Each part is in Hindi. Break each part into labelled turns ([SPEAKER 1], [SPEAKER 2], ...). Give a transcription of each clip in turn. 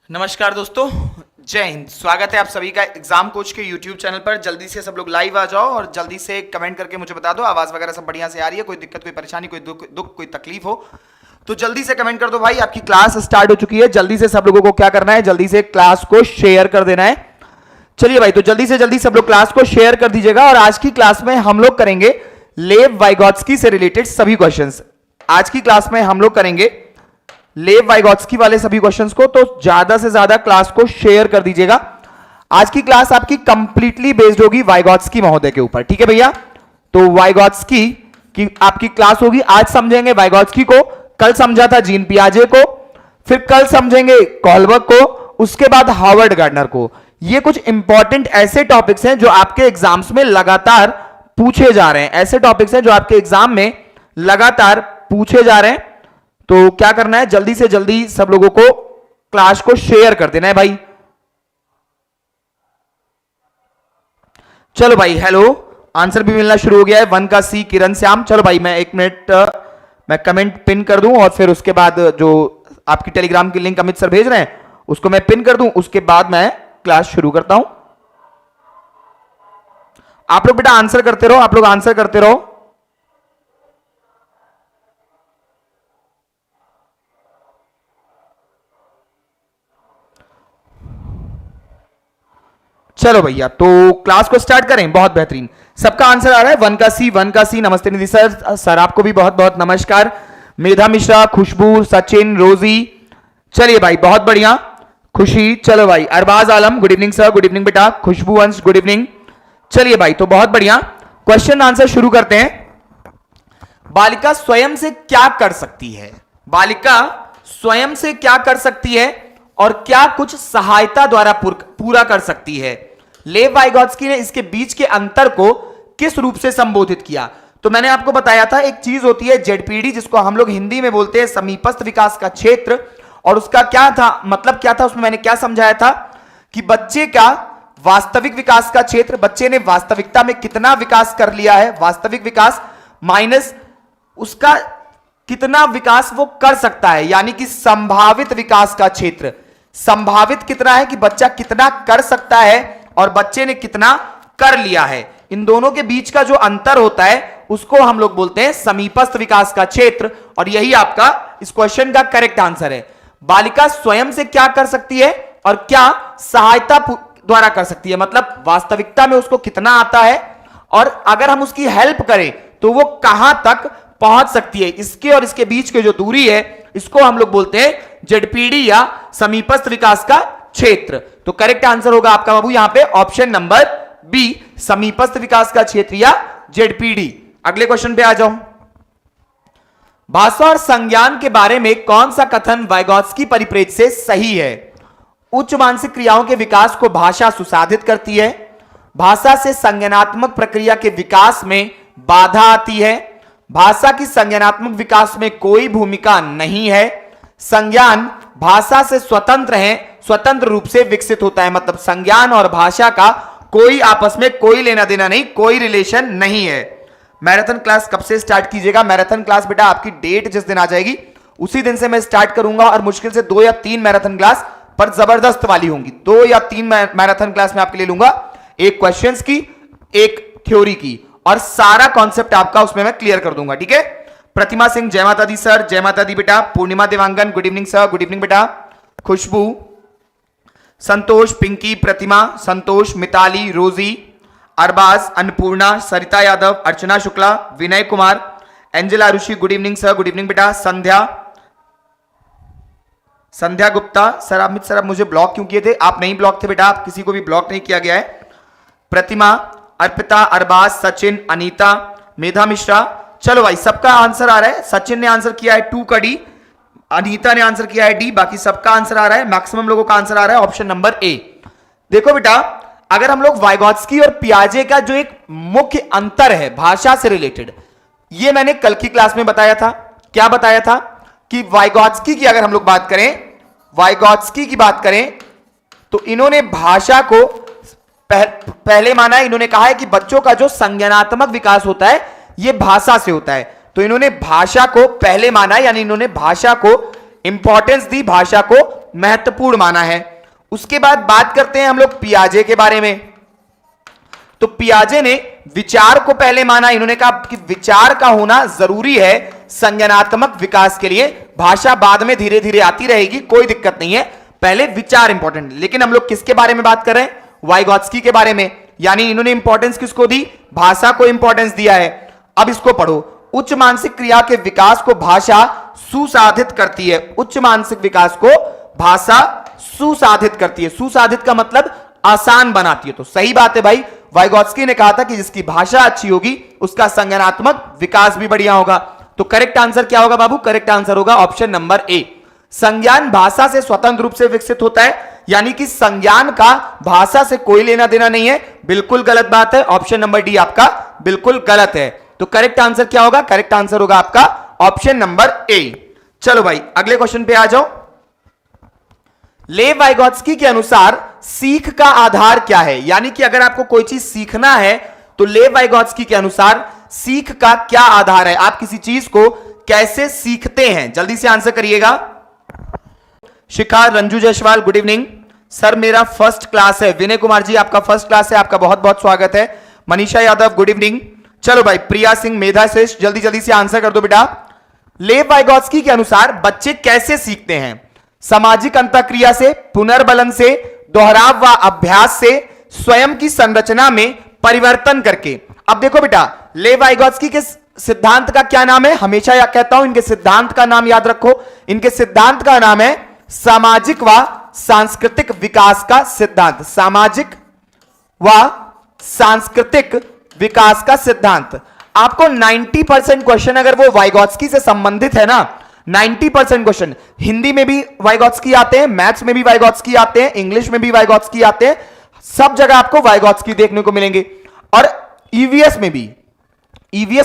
[SPEAKER 1] नमस्कार दोस्तों, जय हिंद। स्वागत है आप सभी का एग्जाम कोच के यूट्यूब चैनल पर। जल्दी से सब लोग लाइव आ जाओ और जल्दी से कमेंट करके मुझे बता दो आवाज वगैरह सब बढ़िया से आ रही है। कोई दिक्कत, कोई परेशानी, कोई दुख कोई तकलीफ हो तो जल्दी से कमेंट कर दो भाई। आपकी क्लास स्टार्ट हो चुकी है। जल्दी से सब लोगों को क्या करना है, जल्दी से क्लास को शेयर कर देना है। चलिए भाई, तो जल्दी से जल्दी सब लोग क्लास को शेयर कर दीजिएगा। और आज की क्लास में हम लोग करेंगे लेव वाइगॉत्स्की से रिलेटेड सभी क्वेश्चंस। आज की क्लास में हम लोग करेंगे लेव वाइगॉत्स्की वाले सभी क्वेश्चंस को, तो ज्यादा से ज्यादा क्लास को शेयर कर दीजिएगा। आज की क्लास आपकी कंप्लीटली बेस्ड होगी वाइगॉत्स्की महोदय के ऊपर, ठीक है भैया। तो वाइगॉत्स्की की आपकी क्लास होगी। आज समझेंगे वाइगॉत्स्की को, कल समझा था जीन पियाजे को, फिर कल समझेंगे कोलबर्ग को, उसके बाद हार्वर्ड गार्डनर को। ये कुछ इंपॉर्टेंट ऐसे टॉपिक्स हैं जो आपके एग्जाम्स में लगातार पूछे जा रहे हैं। ऐसे टॉपिक्स हैं जो आपके एग्जाम में लगातार पूछे जा रहे हैं। तो क्या करना है, जल्दी से जल्दी सब लोगों को क्लास को शेयर कर देना है भाई। चलो भाई, हेलो, आंसर भी मिलना शुरू हो गया है। 1 का सी किरण श्याम। चलो भाई, मैं 1 मिनट मैं कमेंट पिन कर दूं और फिर उसके बाद जो आपकी टेलीग्राम की लिंक अमित सर भेज रहे हैं उसको मैं पिन कर दूं। उसके बाद मैं क्लास शुरू करता हूं। आप लोग बेटा आंसर करते रहो, आप लोग आंसर करते रहो। चलो भैया, तो क्लास को स्टार्ट करें। बहुत बेहतरीन, सबका आंसर आ रहा है। 1 का सी। नमस्ते निधि सर, सर आपको भी बहुत बहुत नमस्कार। मेधा मिश्रा, खुशबू, सचिन, रोजी। चलिए भाई, बहुत बढ़िया। खुशी, चलो भाई। Arbaz Alam, good evening sir. Good evening बेटा। खुशबू वंश, गुड इवनिंग। चलिए भाई, तो बहुत बढ़िया। क्वेश्चन आंसर शुरू करते हैं। बालिका स्वयं से क्या कर सकती है? बालिका स्वयं से क्या कर सकती है और क्या कुछ सहायता द्वारा पूरा कर सकती है? लेव वाइगॉत्स्की ने इसके बीच के अंतर को किस रूप से संबोधित किया? तो मैंने आपको बताया था, एक चीज होती है जेडपीडी, जिसको हम लोग हिंदी में बोलते हैं समीपस्थ विकास का क्षेत्र। और उसका क्या था, मतलब क्या था, उसमें मैंने क्या समझाया था कि बच्चे का वास्तविक विकास का क्षेत्र, बच्चे ने वास्तविकता में कितना विकास कर लिया है, वास्तविक विकास माइनस उसका कितना विकास वो कर सकता है, यानी कि संभावित विकास का क्षेत्र। संभावित कितना है कि बच्चा कितना कर सकता है और बच्चे ने कितना कर लिया है। इन दोनों के बीच का जो अंतर होता है उसको हम लोग बोलते हैं समीपस्थ विकास का क्षेत्र। और यही आपका इस क्वेश्चन का करेक्ट आंसर है। बालिका स्वयं से क्या कर सकती है और क्या सहायता द्वारा कर सकती है, मतलब वास्तविकता में उसको कितना आता है और अगर हम उसकी हेल्प करें तो वो कहां तक पहुंच सकती है। इसके और इसके बीच की जो दूरी है इसको हम लोग बोलते हैं जेडपीडी या समीपस्थ विकास का क्षेत्र। तो करेक्ट आंसर होगा आपका बाबू यहां पे ऑप्शन नंबर बी, समीपस्थ विकास का क्षेत्र या जेडपीडी। अगले क्वेश्चन पे आ जाओ। भाषा और संज्ञान के बारे में कौन सा कथन वाइगॉत्स्की परिप्रेक्ष्य से सही है? उच्च मानसिक क्रियाओं के विकास को भाषा सुसाधित करती है। भाषा से संज्ञानात्मक प्रक्रिया के विकास में बाधा आती है। भाषा की संज्ञानात्मक विकास में कोई भूमिका नहीं है। संज्ञान भाषा से स्वतंत्र है, स्वतंत्र रूप से विकसित होता है। मतलब संज्ञान और भाषा का कोई आपस में कोई लेना देना नहीं, कोई रिलेशन नहीं है। मैराथन क्लास कब से स्टार्ट कीजिएगा? मैराथन क्लास बेटा आपकी डेट जिस दिन आ जाएगी उसी दिन से मैं स्टार्ट करूंगा और मुश्किल से 2 या 3 मैराथन क्लास पर जबरदस्त वाली होंगी। 2 या 3 मैराथन क्लास में आपके लिए लूंगा, एक क्वेश्चंस की, एक थ्योरी की, और सारा कॉन्सेप्ट आपका उसमें मैं क्लियर कर दूंगा, ठीक है। प्रतिमा सिंह, जय माता दी सर। जय माता दी बेटा। Purnima Dewangan, good evening sir. Good evening बेटा। Khushbu, Santosh, Pinky, Pratima, Santosh, Mitali, Rosy, Arbaz, Annapurna, Sarita Yadav, Archana Shukla, Vinay Kumar, Angela Rishi, good evening sir. Good evening बेटा। संध्या गुप्ता। सर अमित सर, आप मुझे ब्लॉक क्यों किए थे? आप नहीं ब्लॉक थे बेटा, आप किसी को भी ब्लॉक नहीं किया गया है। प्रतिमा, अर्पिता, अरबाज, सचिन, अनीता, मेधा मिश्रा। चलो भाई, सबका आंसर आ रहा है। सचिन ने आंसर किया है 2 का डी, अनीता ने आंसर किया है डी, बाकी सबका आंसर आ रहा है, मैक्सिमम लोगों का आंसर आ रहा है ऑप्शन नंबर ए। देखो बेटा, अगर हम लोग वाइगॉत्स्की और पियाजे का जो एक मुख्य अंतर है भाषा से रिलेटेड, ये मैंने कल की क्लास में बताया था। क्या बताया था कि वाइगॉत्स्की की अगर हम लोग बात करें, वाइगॉत्स्की की बात करें तो इन्होंने भाषा को पहले माना है। इन्होंने कहा है कि बच्चों का जो संज्ञानात्मक विकास होता है यह भाषा से होता है, तो इन्होंने भाषा को पहले माना, यानी इन्होंने भाषा को इंपॉर्टेंस दी, भाषा को महत्वपूर्ण माना है। उसके बाद बात करते हैं हम लोग पियाजे के बारे में। तो पियाजे ने विचार को पहले माना। इन्होंने कहा कि विचार का होना जरूरी है संज्ञानात्मक विकास के लिए, भाषा बाद में धीरे धीरे आती रहेगी, कोई दिक्कत नहीं है, पहले विचार इंपॉर्टेंट। लेकिन हम लोग किसके बारे में बात कर रहे हैं? वाइगॉत्स्की के बारे में। यानी इन्होंने इंपॉर्टेंस किसको दी? भाषा को इंपॉर्टेंस दिया है। अब इसको पढ़ो। उच्च मानसिक क्रिया के विकास को भाषा सुसाधित करती है। उच्च मानसिक विकास को भाषा सुसाधित करती है। सुसाधित का मतलब आसान बनाती है। तो सही बात है भाई, वाइगॉत्स्की ने कहा था कि जिसकी भाषा अच्छी होगी उसका संज्ञानात्मक विकास भी बढ़िया होगा। तो करेक्ट आंसर क्या होगा बाबू? करेक्ट आंसर होगा ऑप्शन नंबर ए। संज्ञान भाषा से स्वतंत्र रूप से विकसित होता है, यानी कि संज्ञान का भाषा से कोई लेना देना नहीं है। बिल्कुल गलत बात है, ऑप्शन नंबर डी आपका बिल्कुल गलत है। तो करेक्ट आंसर क्या होगा? करेक्ट आंसर होगा आपका ऑप्शन नंबर ए। चलो भाई अगले क्वेश्चन पे आ जाओ। लेव वाइगॉत्स्की के अनुसार सीख का आधार क्या है? यानी कि अगर आपको कोई चीज सीखना है तो लेव वाइगॉत्स्की के अनुसार सीख का क्या आधार है? आप किसी चीज को कैसे सीखते हैं? जल्दी से आंसर करिएगा। Shikha Ranju Jaiswal good evening sir, मेरा फर्स्ट क्लास है। विनय कुमार जी आपका फर्स्ट क्लास है, आपका बहुत बहुत स्वागत है। Manisha Yadav good evening. चलो भाई प्रिया सिंह, मेधा श्रेष्ठ, जल्दी जल्दी से आंसर कर दो बेटा। लेव वाइगॉत्स्की के अनुसार बच्चे कैसे सीखते हैं? सामाजिक अंतःक्रिया से, पुनर्बलन से, दोहराव व अभ्यास से, स्वयं की संरचना में परिवर्तन करके। अब देखो बेटा, लेव वाइगॉत्स्की के सिद्धांत का क्या नाम है? हमेशा या कहता हूं इनके सिद्धांत का नाम याद रखो। इनके सिद्धांत का नाम है सामाजिक व सांस्कृतिक विकास का सिद्धांत। सामाजिक व सांस्कृतिक विकास का सिद्धांत। आपको 90% क्वेश्चन अगर वो वाइगॉत्स्की से संबंधित है ना, 90% क्वेश्चन हिंदी में भी वाइगॉत्स्की आते हैं, मैथ्स में भी वाइगॉत्स्की आते हैं, इंग्लिश में भी वाइगॉत्स्की आते हैं, सब जगह आपको वाइगॉत्स्की देखने को मिलेंगे। और ईवीएस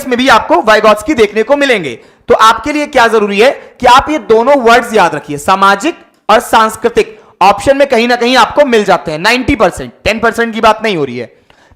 [SPEAKER 1] में भी आपको वाइगॉत्स्की देखने को मिलेंगे। तो आपके लिए क्या जरूरी है कि आप ये दोनों वर्ड्स याद रखिए, सामाजिक और सांस्कृतिक। ऑप्शन में कहीं ना कहीं आपको मिल जाते हैं 90%, 10% की बात नहीं हो रही है।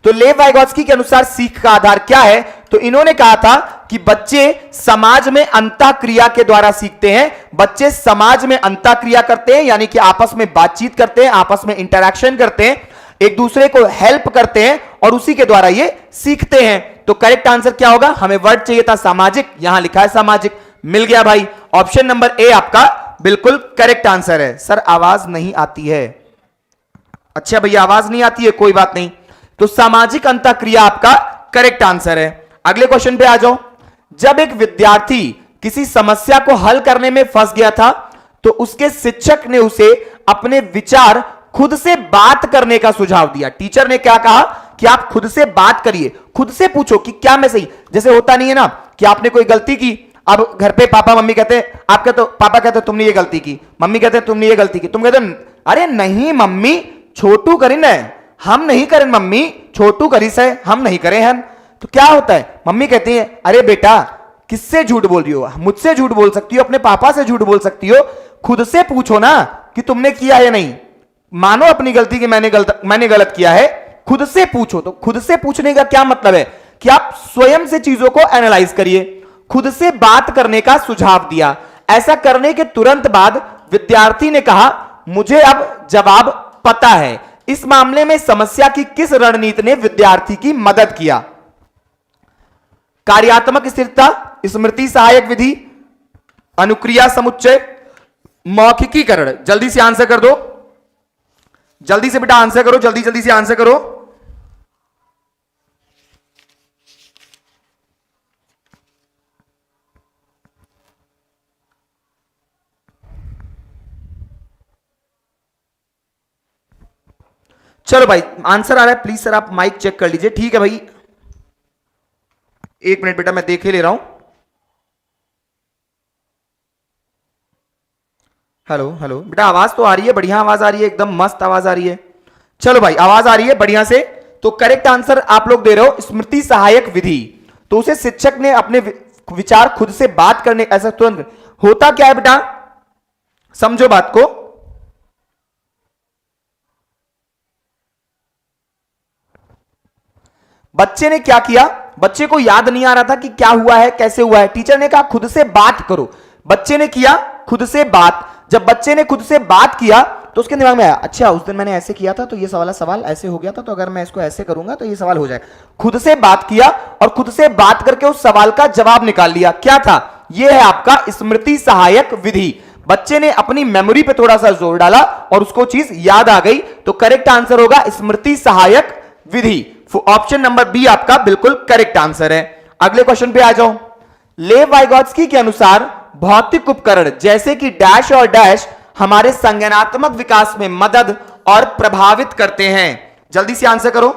[SPEAKER 1] तो लेव वाइगॉत्स्की के अनुसार सीख का आधार क्या है? तो इन्होंने कहा था कि बच्चे समाज में अंतःक्रिया के द्वारा सीखते हैं। बच्चे समाज में अंतःक्रिया करते हैं, यानी कि आपस में बातचीत करते हैं, आपस में इंटरैक्शन करते हैं, एक दूसरे को हेल्प करते हैं और उसी के द्वारा ये सीखते हैं। तो करेक्ट आंसर क्या होगा? हमें वर्ड चाहिए था सामाजिक, यहां लिखा है सामाजिक, मिल गया भाई। ऑप्शन नंबर ए आपका बिल्कुल करेक्ट आंसर है। सर आवाज नहीं आती है। अच्छा भैया आवाज नहीं आती है, कोई बात नहीं। तो सामाजिक अंतःक्रिया आपका करेक्ट आंसर है। अगले क्वेश्चन पे आ जाओ। जब एक विद्यार्थी किसी समस्या को हल करने में फंस गया था तो उसके शिक्षक ने उसे अपने विचार खुद से बात करने का सुझाव दिया। टीचर ने क्या कहा कि आप खुद से बात करिए, खुद से पूछो कि क्या मैं सही। जैसे होता नहीं है ना कि आपने कोई गलती की, अब घर पे पापा मम्मी कहते हैं, आप कहते हो, पापा कहते तुमने ये गलती की, मम्मी कहते तुमने ये गलती की, तुम कहते अरे नहीं मम्मी छोटू करी न, हम नहीं करें मम्मी, छोटू करी से हम नहीं करें हैं। तो क्या होता है, मम्मी कहती है अरे बेटा किससे झूठ बोल रही हो? मुझसे झूठ बोल सकती हो, अपने पापा से झूठ बोल सकती हो, खुद से पूछो ना कि तुमने किया है नहीं। मानो अपनी गलती कि मैंने गलत किया है, खुद से पूछो। तो खुद से पूछने का क्या मतलब है कि आप स्वयं से चीजों को एनालाइज करिए। खुद से बात करने का सुझाव दिया। ऐसा करने के तुरंत बाद विद्यार्थी ने कहा मुझे अब जवाब पता है। इस मामले में समस्या की किस रणनीति ने विद्यार्थी की मदद किया? कार्यात्मक स्थिरता, स्मृति सहायक विधि, अनुक्रिया समुच्चय, मौखिकीकरण। जल्दी से आंसर कर दो, जल्दी से बेटा आंसर करो, जल्दी जल्दी से आंसर करो। चलो भाई आंसर आ रहा है, प्लीज सर आप माइक चेक कर लीजिए। ठीक है भाई, एक मिनट बेटा मैं देख ही ले रहा हूं। हेलो हेलो बेटा, आवाज तो आ रही है, बढ़िया आवाज आ रही है, एकदम मस्त आवाज आ रही है। चलो भाई आवाज आ रही है बढ़िया से। तो करेक्ट आंसर आप लोग दे रहे हो स्मृति सहायक विधि। तो उसे शिक्षक ने अपने विचार खुद से बात करने, ऐसा तुरंत होता क्या है बेटा, समझो बात को। बच्चे ने क्या किया, बच्चे को याद नहीं आ रहा था कि क्या हुआ है, कैसे हुआ है। टीचर ने कहा खुद से बात करो। बच्चे ने किया खुद से बात। जब बच्चे ने खुद से बात किया तो उसके दिमाग में आया, अच्छा उस दिन मैंने ऐसे किया था तो ये सवाल ऐसे हो गया था, तो अगर मैं इसको ऐसे करूंगा तो ये सवाल हो जाएगा। खुद से बात किया और खुद से बात करके उस सवाल का जवाब निकाल लिया। क्या था? यह है आपका स्मृति सहायक विधि। बच्चे ने अपनी मेमोरी पे थोड़ा सा जोर डाला और उसको चीज याद आ गई, तो करेक्ट आंसर होगा स्मृति सहायक विधि। ऑप्शन नंबर बी आपका बिल्कुल करेक्ट आंसर है। अगले क्वेश्चन पे आ जाओ। लेव वाइगोत्स्की के अनुसार भौतिक उपकरण जैसे कि डैश और डैश हमारे संज्ञानात्मक विकास में मदद और प्रभावित करते हैं। जल्दी से आंसर करो।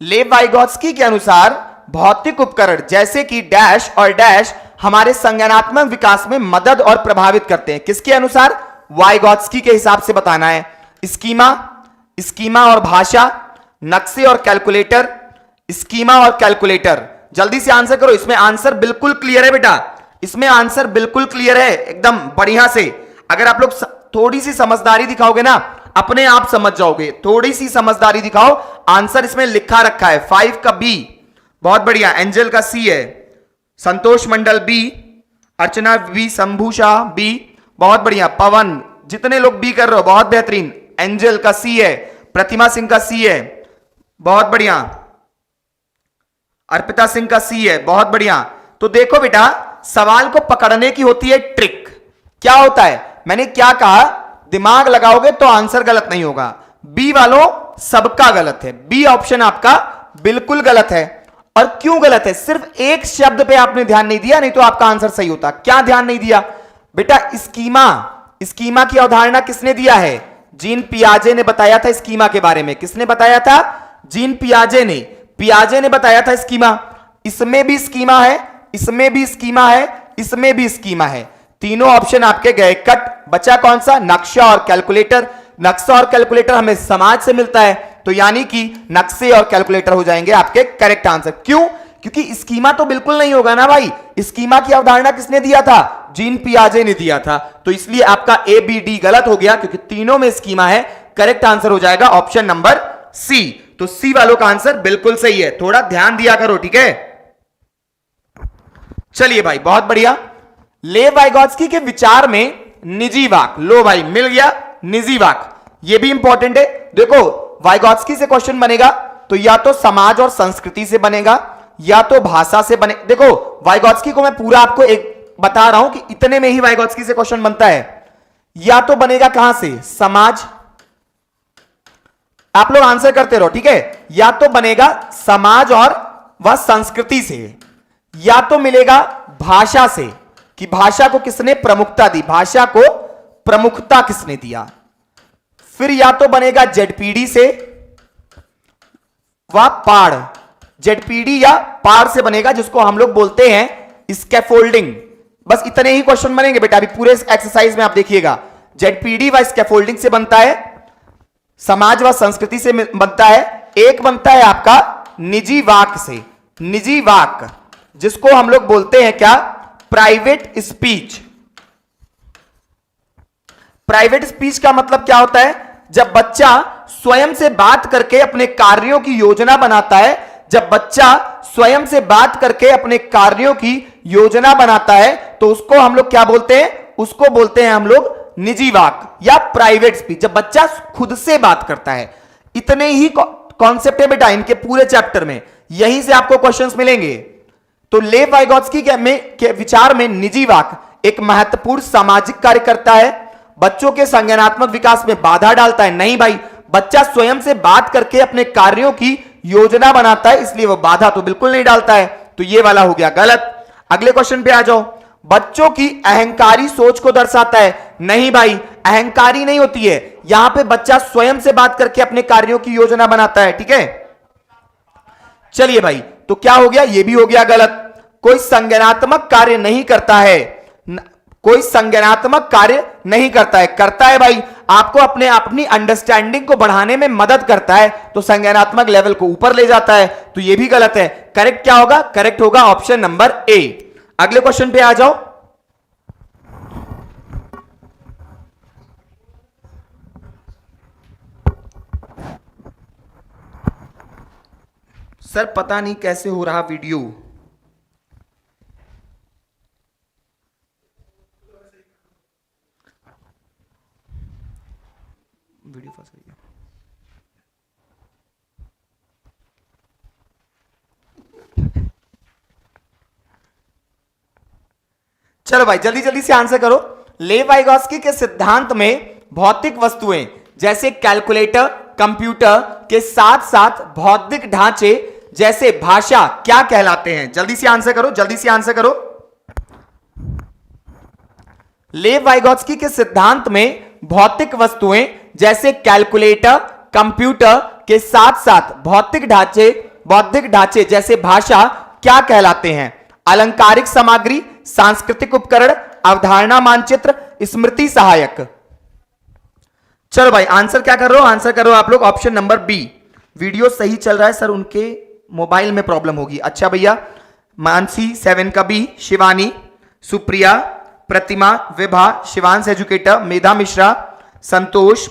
[SPEAKER 1] लेव वाइगोत्स्की के अनुसार भौतिक उपकरण जैसे कि डैश और डैश हमारे संज्ञानात्मक विकास में मदद और प्रभावित करते हैं। किसके अनुसार? वाइगोत्स्की के हिसाब से बताना है। स्कीमा और भाषा, नक्शे और कैलकुलेटर, स्कीमा और कैलकुलेटर। जल्दी से आंसर करो। इसमें आंसर बिल्कुल क्लियर है बेटा, इसमें आंसर बिल्कुल क्लियर है एकदम बढ़िया से। अगर आप लोग थोड़ी सी समझदारी दिखाओगे ना, अपने आप समझ जाओगे। थोड़ी सी समझदारी दिखाओ। आंसर इसमें लिखा रखा है 5 का बी, बहुत बढ़िया। एंजल का सी है, संतोष मंडल बी, अर्चना बी, शंभूषा बी, बहुत बढ़िया। पवन, जितने लोग बी कर रहे हो बहुत बेहतरीन। एंजल का सी है, प्रतिमा सिंह का सी है, बहुत बढ़िया। अर्पिता सिंह का सी है, बहुत बढ़िया। तो देखो बेटा, सवाल को पकड़ने की होती है ट्रिक। क्या होता है? मैंने क्या कहा? दिमाग लगाओगे तो आंसर गलत नहीं होगा। बी वालों सबका गलत है, बी ऑप्शन आपका बिल्कुल गलत है। और क्यों गलत है? सिर्फ एक शब्द पे आपने ध्यान नहीं दिया, नहीं तो आपका आंसर सही होता। क्या ध्यान नहीं दिया बेटा? स्कीमा की अवधारणा किसने दिया है? जीन पियाजे ने बताया था स्कीमा के बारे में। किसने बताया था? जीन पियाजे ने बताया था स्कीमा। इसमें भी स्कीमा है, इसमें भी स्कीमा है, इसमें भी स्कीमा है। तीनों ऑप्शन आपके गए कट। बचा कौन सा? नक्शा और कैलकुलेटर। नक्शा और कैलकुलेटर हमें समाज से मिलता है, तो यानी कि नक्शे और कैलकुलेटर हो जाएंगे आपके करेक्ट आंसर। क्यों? क्योंकि स्कीमा तो बिल्कुल नहीं होगा ना भाई। स्कीमा की अवधारणा किसने दिया था? जीन पियाजे ने दिया था। तो इसलिए आपका ए बी डी गलत हो गया, क्योंकि तीनों में स्कीमा है। करेक्ट आंसर हो जाएगा ऑप्शन नंबर सी। तो सी वालों का आंसर बिल्कुल सही है। थोड़ा ध्यान दिया करो, ठीक है? चलिए भाई, बहुत बढ़िया। लेव वाइगोत्स्की के विचार में निजी वाक, लो भाई मिल गया निजी वाक। ये भी इंपॉर्टेंट है। देखो, वाइगोत्स्की से क्वेश्चन बनेगा तो या तो समाज और संस्कृति से बनेगा या तो भाषा से बने। देखो, वाइगोत्स्की को मैं पूरा आपको एक बता रहा हूं कि इतने में ही वाइगोत्स्की से क्वेश्चन बनता है। या तो बनेगा कहां से? समाज। आप लोग आंसर करते रहो, ठीक है? या तो बनेगा समाज और वह संस्कृति से, या तो मिलेगा भाषा से कि भाषा को किसने प्रमुखता दी, भाषा को प्रमुखता किसने दिया। फिर या तो बनेगा जेडपीडी से व पाड़, जेडपीडी या पाड़ से बनेगा, जिसको हम लोग बोलते हैं स्कैफोल्डिंग। बस इतने ही क्वेश्चन बनेंगे बेटा। अभी पूरे एक्सरसाइज में आप देखिएगा, जेडपीडी व स्कैफोल्डिंग से बनता है, समाज व संस्कृति से बनता है, एक बनता है आपका निजी वाक से। निजी वाक जिसको हम लोग बोलते हैं क्या? Private speech. प्राइवेट स्पीच का मतलब क्या होता है? जब बच्चा स्वयं से बात करके अपने कार्यों की योजना बनाता है, जब बच्चा स्वयं से बात करके अपने कार्यों की योजना बनाता है, तो उसको हम लोग क्या बोलते हैं? उसको बोलते हैं हम लोग निजी वाक या प्राइवेट स्पीच। जब बच्चा खुद से बात करता है। इतने ही कॉन्सेप्ट है बेटा इनके पूरे चैप्टर में, यहीं से आपको क्वेश्चंस मिलेंगे। तो लेव वाइगोत्स्की के विचार में निजी वाक एक महत्वपूर्ण सामाजिक कार्य करता है, बच्चों के संज्ञानात्मक विकास में बाधा डालता है। नहीं भाई, बच्चा स्वयं से बात करके अपने कार्यों की योजना बनाता है, इसलिए वो बाधा तो बिल्कुल नहीं डालता है। तो ये वाला हो गया गलत। अगले क्वेश्चन पे आ जाओ। बच्चों की अहंकारी सोच को दर्शाता है। नहीं भाई, अहंकारी नहीं होती है। यहां पे बच्चा स्वयं से बात करके अपने कार्यों की योजना बनाता है, ठीक है? चलिए भाई, तो क्या हो गया? ये भी हो गया गलत। कोई संज्ञानात्मक कार्य नहीं करता है। कोई संज्ञानात्मक कार्य नहीं करता है। करता है भाई, आपको अपनी अंडरस्टैंडिंग को बढ़ाने में मदद करता है, तो संज्ञानात्मक लेवल को ऊपर ले जाता है। तो ये भी गलत है। करेक्ट क्या होगा? करेक्ट होगा ऑप्शन नंबर ए। अगले क्वेश्चन पे आ जाओ। सर पता नहीं कैसे हो रहा वीडियो। चलो भाई जल्दी जल्दी से आंसर करो। लेव वाइगोत्स्की के सिद्धांत में भौतिक वस्तुएं जैसे कैलकुलेटर, कंप्यूटर के साथ साथ भौतिक ढांचे जैसे भाषा क्या कहलाते हैं? जल्दी से आंसर करो, जल्दी से आंसर करो। लेव वाइगोत्स्की के सिद्धांत में भौतिक वस्तुएं जैसे कैलकुलेटर, कंप्यूटर के साथ साथ भौतिक ढांचे जैसे भाषा क्या कहलाते हैं? अलंकारिक सामग्री, सांस्कृतिक उपकरण, अवधारणा मानचित्र, स्मृति सहायक। चलो भाई आंसर क्या कर रहे हो? आंसर कर रहे हो आप लोग ऑप्शन नंबर बी। वीडियो सही चल रहा है सर, उनके मोबाइल में प्रॉब्लम होगी। अच्छा भैया, मानसी 7 का बी, शिवानी, सुप्रिया, प्रतिमा, विभा, शिवांश एजुकेटर, मेधा मिश्रा, संतोष,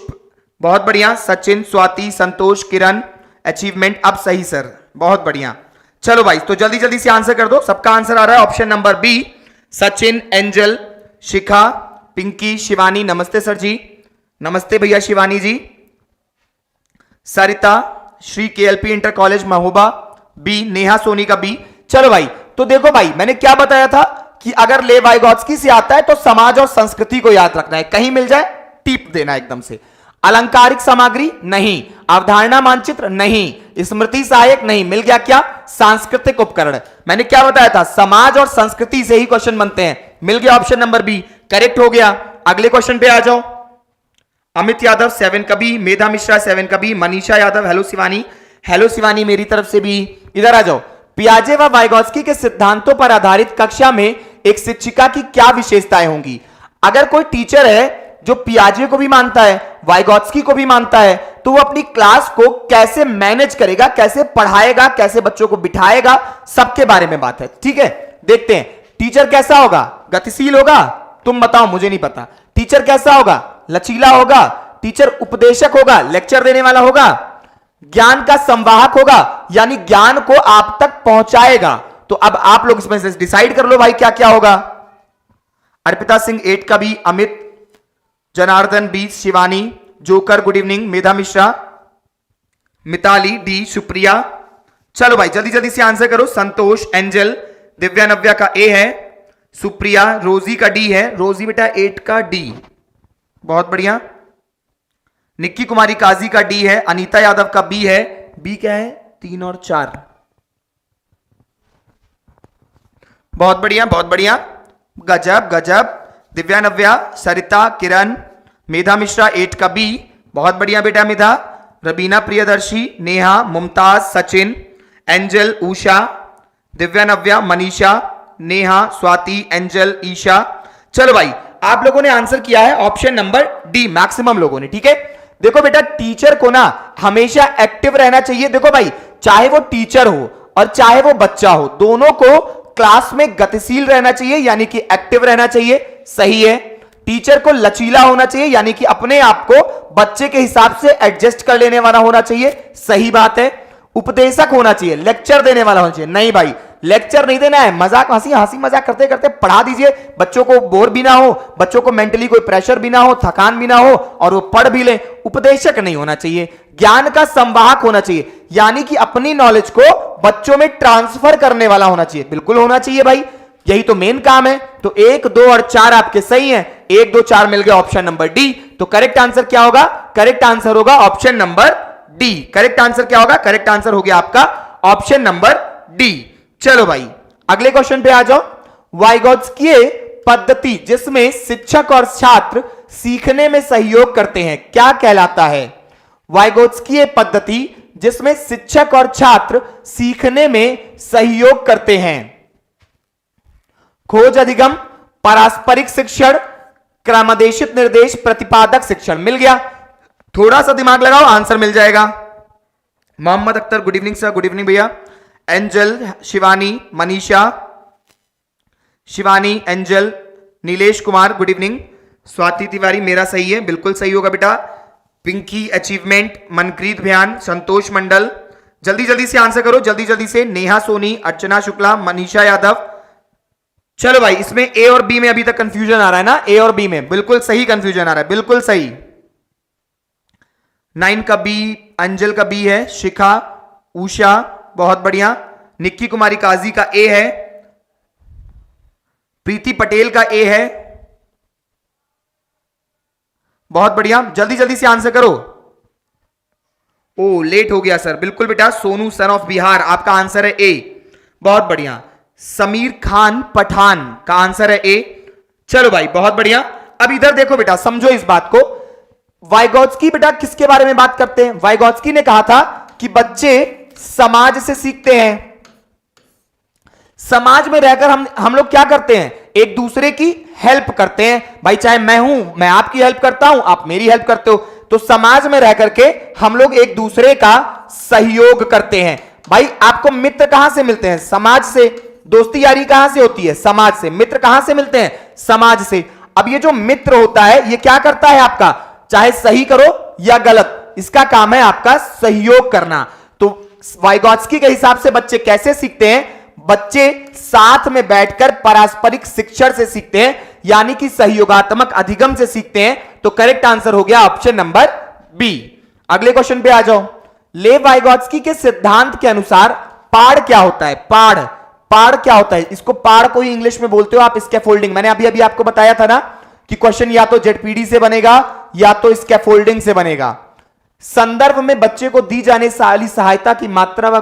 [SPEAKER 1] बहुत बढ़िया, सचिन, स्वाति, संतोष, किरण, अचीवमेंट। अब सही सर, बहुत बढ़िया। चलो भाई तो जल्दी जल्दी से आंसर कर दो। सबका आंसर आ रहा है option number B, Sachin, Angel, Shikha, Pinky, Shivani. नमस्ते सर जी, नमस्ते भैया Shivani ji. Sarita, Shri KLP inter college Mahoba, B. Neha Soni का बी। चलो भाई तो देखो भाई मैंने क्या बताया था कि अगर लेव वाइगोत्स्की से आता है तो समाज और संस्कृति को याद रखना है, कहीं मिल जाए टिप देना एकदम से। अलंकारिक सामग्री नहीं, अवधारणा मानचित्र नहीं, स्मृति सहायक नहीं, मिल गया क्या? सांस्कृतिक उपकरण। मैंने क्या बताया था? समाज और संस्कृति से ही क्वेश्चन बनते हैं, मिल गया ऑप्शन नंबर बी, करेक्ट हो गया। अगले क्वेश्चन पे आ जाओ। अमित यादव 7 का बी, मेधा मिश्रा 7 का B, Manisha Yadav, hello Shivani, hello Shivani मेरी तरफ से भी। इधर आ जाओ। पियाजे व वाइगोत्स्की के सिद्धांतों पर आधारित कक्षा में एक शिक्षिका की क्या विशेषताएं होंगी? अगर कोई टीचर है जो पियाजे को भी मानता है, वाइगोत्स्की को भी मानता है, तो वो अपनी क्लास को कैसे मैनेज करेगा, कैसे पढ़ाएगा, कैसे बच्चों को बिठाएगा, सबके बारे में बात है। ठीक है, देखते हैं। टीचर कैसा होगा? गतिशील होगा? तुम बताओ, मुझे नहीं पता। टीचर कैसा होगा? लचीला होगा? टीचर उपदेशक होगा, लेक्चर देने वाला होगा? ज्ञान का संवाहक होगा, यानी ज्ञान को आप तक पहुंचाएगा? तो अब आप लोग इसमें से डिसाइड कर लो भाई क्या क्या होगा। अर्पिता सिंह 8 का B, Amit, Janardan 20, Shivani, joker good evening, Medha Mishra, Mitali D, Supriya. चलो भाई जल्दी जल्दी से आंसर करो। संतोष, एंजल, दिव्या नव्या का ए है, सुप्रिया, रोजी का डी है, रोजी बेटा 8 का डी, बहुत बढ़िया। निक्की कुमारी काजी का डी है, अनीता यादव का बी है, बी क्या है? 3 और 4, बहुत बढ़िया बहुत बढ़िया, गजब गजब। दिव्या नव्या, सरिता, किरण, मेधा मिश्रा 8 का बी, बहुत बढ़िया बेटा मेधा। रबीना प्रियदर्शी, नेहा, मुमताज, सचिन, एंजल, उषा, दिव्या नव्या, मनीषा, नेहा, स्वाति, एंजल, ईशा। चलो भाई आप लोगों ने आंसर किया है ऑप्शन नंबर डी, मैक्सिमम लोगों ने। ठीक है, देखो बेटा टीचर को ना हमेशा एक्टिव रहना चाहिए। देखो भाई चाहे वो टीचर हो और चाहे वो बच्चा हो, दोनों को क्लास में गतिशील रहना चाहिए, यानी कि एक्टिव रहना चाहिए, सही है। टीचर को लचीला होना चाहिए, यानी कि अपने आप को बच्चे के हिसाब से एडजस्ट कर लेने वाला होना चाहिए, सही बात है। उपदेशक होना चाहिए, लेक्चर देने वाला होना चाहिए, नहीं भाई लेक्चर नहीं देना है, मजाक हंसी मजाक करते करते पढ़ा दीजिए, बच्चों को बोर भी ना हो, बच्चों को मेंटली कोई प्रेशर भी ना हो, थकान भी ना हो, और वो पढ़ भी ले। उपदेशक नहीं होना चाहिए। ज्ञान का संवाहक होना चाहिए, यानी कि अपनी नॉलेज को बच्चों में ट्रांसफर करने वाला होना चाहिए, बिल्कुल होना चाहिए भाई, यही तो मेन काम है। तो 1, 2 और 4 आपके सही हैं, 1, 2, 4 मिल गया ऑप्शन नंबर डी। तो करेक्ट आंसर क्या होगा? करेक्ट आंसर होगा option number D. Correct answer क्या होगा? करेक्ट आंसर हो गया आपका ऑप्शन नंबर डी। चलो भाई अगले क्वेश्चन पे आ जाओ। वाइगोत्स्कीय पद्धति जिसमें शिक्षक और छात्र सीखने में सहयोग करते हैं क्या कहलाता है? वाइगोत्स्कीय पद्धति जिसमें शिक्षक और छात्र सीखने में सहयोग करते हैं। खोज अधिगम, पारस्परिक शिक्षण, क्रमादेशित निर्देश, प्रतिपादक शिक्षण। मिल गया, थोड़ा सा दिमाग लगाओ आंसर मिल जाएगा। Mohammad Akhtar good evening sir, good evening भैया। Angel, Shivani, Manisha, Shivani, Angel, Nilesh Kumar good evening. Swati Tiwari मेरा सही है, बिल्कुल सही होगा बेटा। पिंकी अचीवमेंट, मनप्रीत भयान, संतोष मंडल, जल्दी जल्दी से आंसर करो, जल्दी जल्दी से। नेहा सोनी, अर्चना शुक्ला, मनीषा यादव। चलो भाई इसमें ए और बी में अभी तक कंफ्यूजन आ रहा है ना? ए और बी में बिल्कुल सही कंफ्यूजन आ रहा है, बिल्कुल सही। 9 का बी, अंजल का बी है, शिखा, उषा, बहुत बढ़िया। निक्की कुमारी काजी का ए है, प्रीति पटेल का ए है। बहुत बढ़िया, जल्दी जल्दी से आंसर करो। ओ लेट हो गया सर, बिल्कुल बेटा, सोनू सन ऑफ बिहार, आपका आंसर है ए। बहुत बढ़िया। समीर खान पठान का आंसर है ए। चलो भाई बहुत बढ़िया। अब इधर देखो बेटा, समझो इस बात को। वाइगोत्स्की बेटा किसके बारे में बात करते हैं? वाइगोत्स्की ने कहा था कि बच्चे समाज से सीखते हैं। समाज में रहकर हम लोग क्या करते हैं? एक दूसरे की हेल्प करते हैं। भाई चाहे मैं आपकी हेल्प करता हूं, आप मेरी हेल्प करते हो, तो समाज में रह करके हम लोग एक दूसरे का सहयोग करते हैं। भाई आपको मित्र कहां से मिलते हैं? समाज से। दोस्ती यारी कहां से होती है? समाज से। मित्र कहां से मिलते हैं? समाज से। अब ये जो मित्र होता है ये क्या करता है आपका? चाहे सही करो या गलत, इसका काम है आपका सहयोग करना। तो वाइगोत्स्की के हिसाब से बच्चे कैसे सीखते हैं? बच्चे साथ में बैठकर पारस्परिक शिक्षण से सीखते हैं, यानी कि सहयोगात्मक अधिगम से सीखते हैं। तो करेक्ट आंसर हो गया ऑप्शन नंबर बी। अगले क्वेश्चन पे आ जाओ। लेव वाइगोत्स्की के सिद्धांत के अनुसार पाड़ क्या होता है? पाड़ क्या होता है? इसको पाड़ को ही इंग्लिश में बोलते हो आप स्कैफोल्डिंग। मैंने अभी अभी आपको बताया था ना कि क्वेश्चन या तो जेडपीडी से बनेगा या तो स्कैफोल्डिंग से बनेगा। संदर्भ में बच्चे को दी जाने वाली सहायता की मात्रा व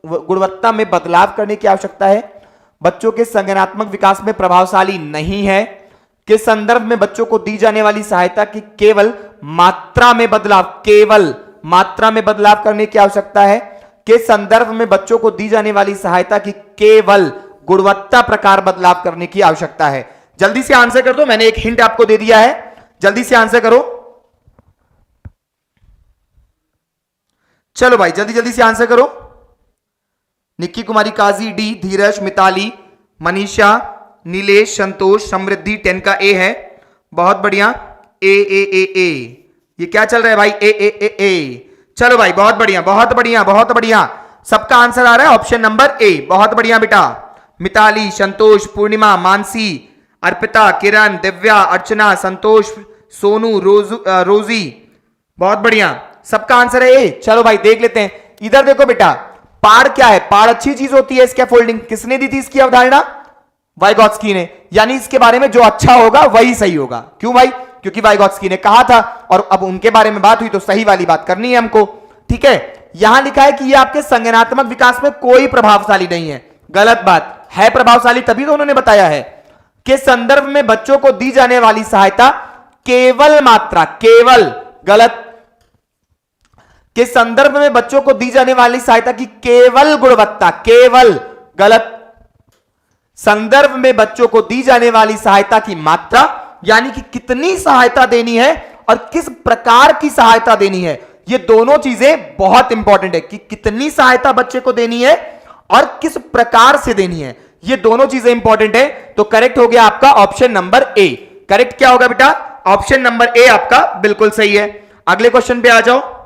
[SPEAKER 1] गुणवत्ता में बदलाव करने की आवश्यकता है। बच्चों के संज्ञानात्मक विकास में प्रभावशाली नहीं है। के संदर्भ में बच्चों को दी जाने वाली सहायता की केवल मात्रा में बदलाव करने की आवश्यकता है। के संदर्भ में बच्चों को दी जाने वाली सहायता की केवल गुणवत्ता प्रकार बदलाव करने की आवश्यकता है। जल्दी से आंसर कर दो, मैंने एक हिंट आपको दे दिया है, जल्दी से आंसर करो। चलो भाई जल्दी जल्दी से आंसर करो। निक्की कुमारी, काजी, डी, धीरज, मिताली, मनीषा, नीलेश, संतोष, समृद्धि, 10 का ए है। बहुत बढ़िया। ए ए ए ए ये क्या चल रहा है भाई? ए ए ए ए। चलो भाई बहुत बढ़िया बहुत बढ़िया बहुत बढ़िया। सबका आंसर आ रहा है ऑप्शन नंबर ए। बहुत बढ़िया बेटा। मिताली, संतोष, पूर्णिमा, मानसी, अर्पिता, किरण, दिव्या, अर्चना, संतोष, सोनू, रोजी, बहुत बढ़िया। सबका आंसर है ए। चलो भाई देख लेते हैं। इधर देखो बेटा, पाड़ क्या है? पाड़ अच्छी चीज होती है। स्कैफोल्डिंग किसने दी थी इसकी अवधारणा? वाइगोत्स्की ने। यानी इसके बारे में जो अच्छा होगा वही सही होगा। क्यों भाई? क्योंकि वाइगोत्स्की ने कहा था और अब उनके बारे में बात हुई तो सही वाली बात करनी है हमको। ठीक है, यहां लिखा है कि ये आपके संज्ञानात्मक विकास में कोई प्रभावशाली नहीं है। गलत बात है, प्रभावशाली तभी तो उन्होंने बताया है। के संदर्भ में बच्चों को दी जाने वाली सहायता केवल मात्रा, केवल, गलत। के संदर्भ में बच्चों को दी जाने वाली सहायता की केवल गुणवत्ता, केवल, गलत। संदर्भ में बच्चों को दी जाने वाली सहायता की मात्रा, यानी कि कितनी सहायता देनी है और किस प्रकार की सहायता देनी है, ये दोनों चीजें बहुत इंपॉर्टेंट है कि कितनी सहायता बच्चे को देनी है और किस प्रकार से देनी है, ये दोनों चीजें इंपॉर्टेंट है। तो करेक्ट हो गया आपका ऑप्शन नंबर ए। करेक्ट क्या होगा बेटा? ऑप्शन नंबर ए आपका बिल्कुल सही है। अगले क्वेश्चन पे आ जाओ।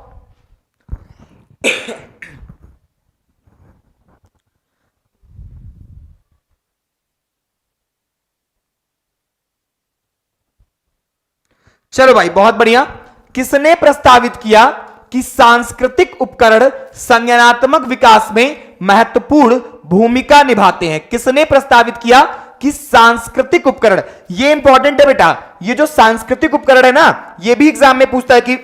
[SPEAKER 1] चलो भाई बहुत बढ़िया। किसने प्रस्तावित किया कि सांस्कृतिक उपकरण संज्ञानात्मक विकास में महत्वपूर्ण भूमिका निभाते हैं? किसने प्रस्तावित किया कि सांस्कृतिक उपकरण, ये इंपॉर्टेंट है बेटा। ये जो सांस्कृतिक उपकरण है ना, ये भी एग्जाम में पूछता है कि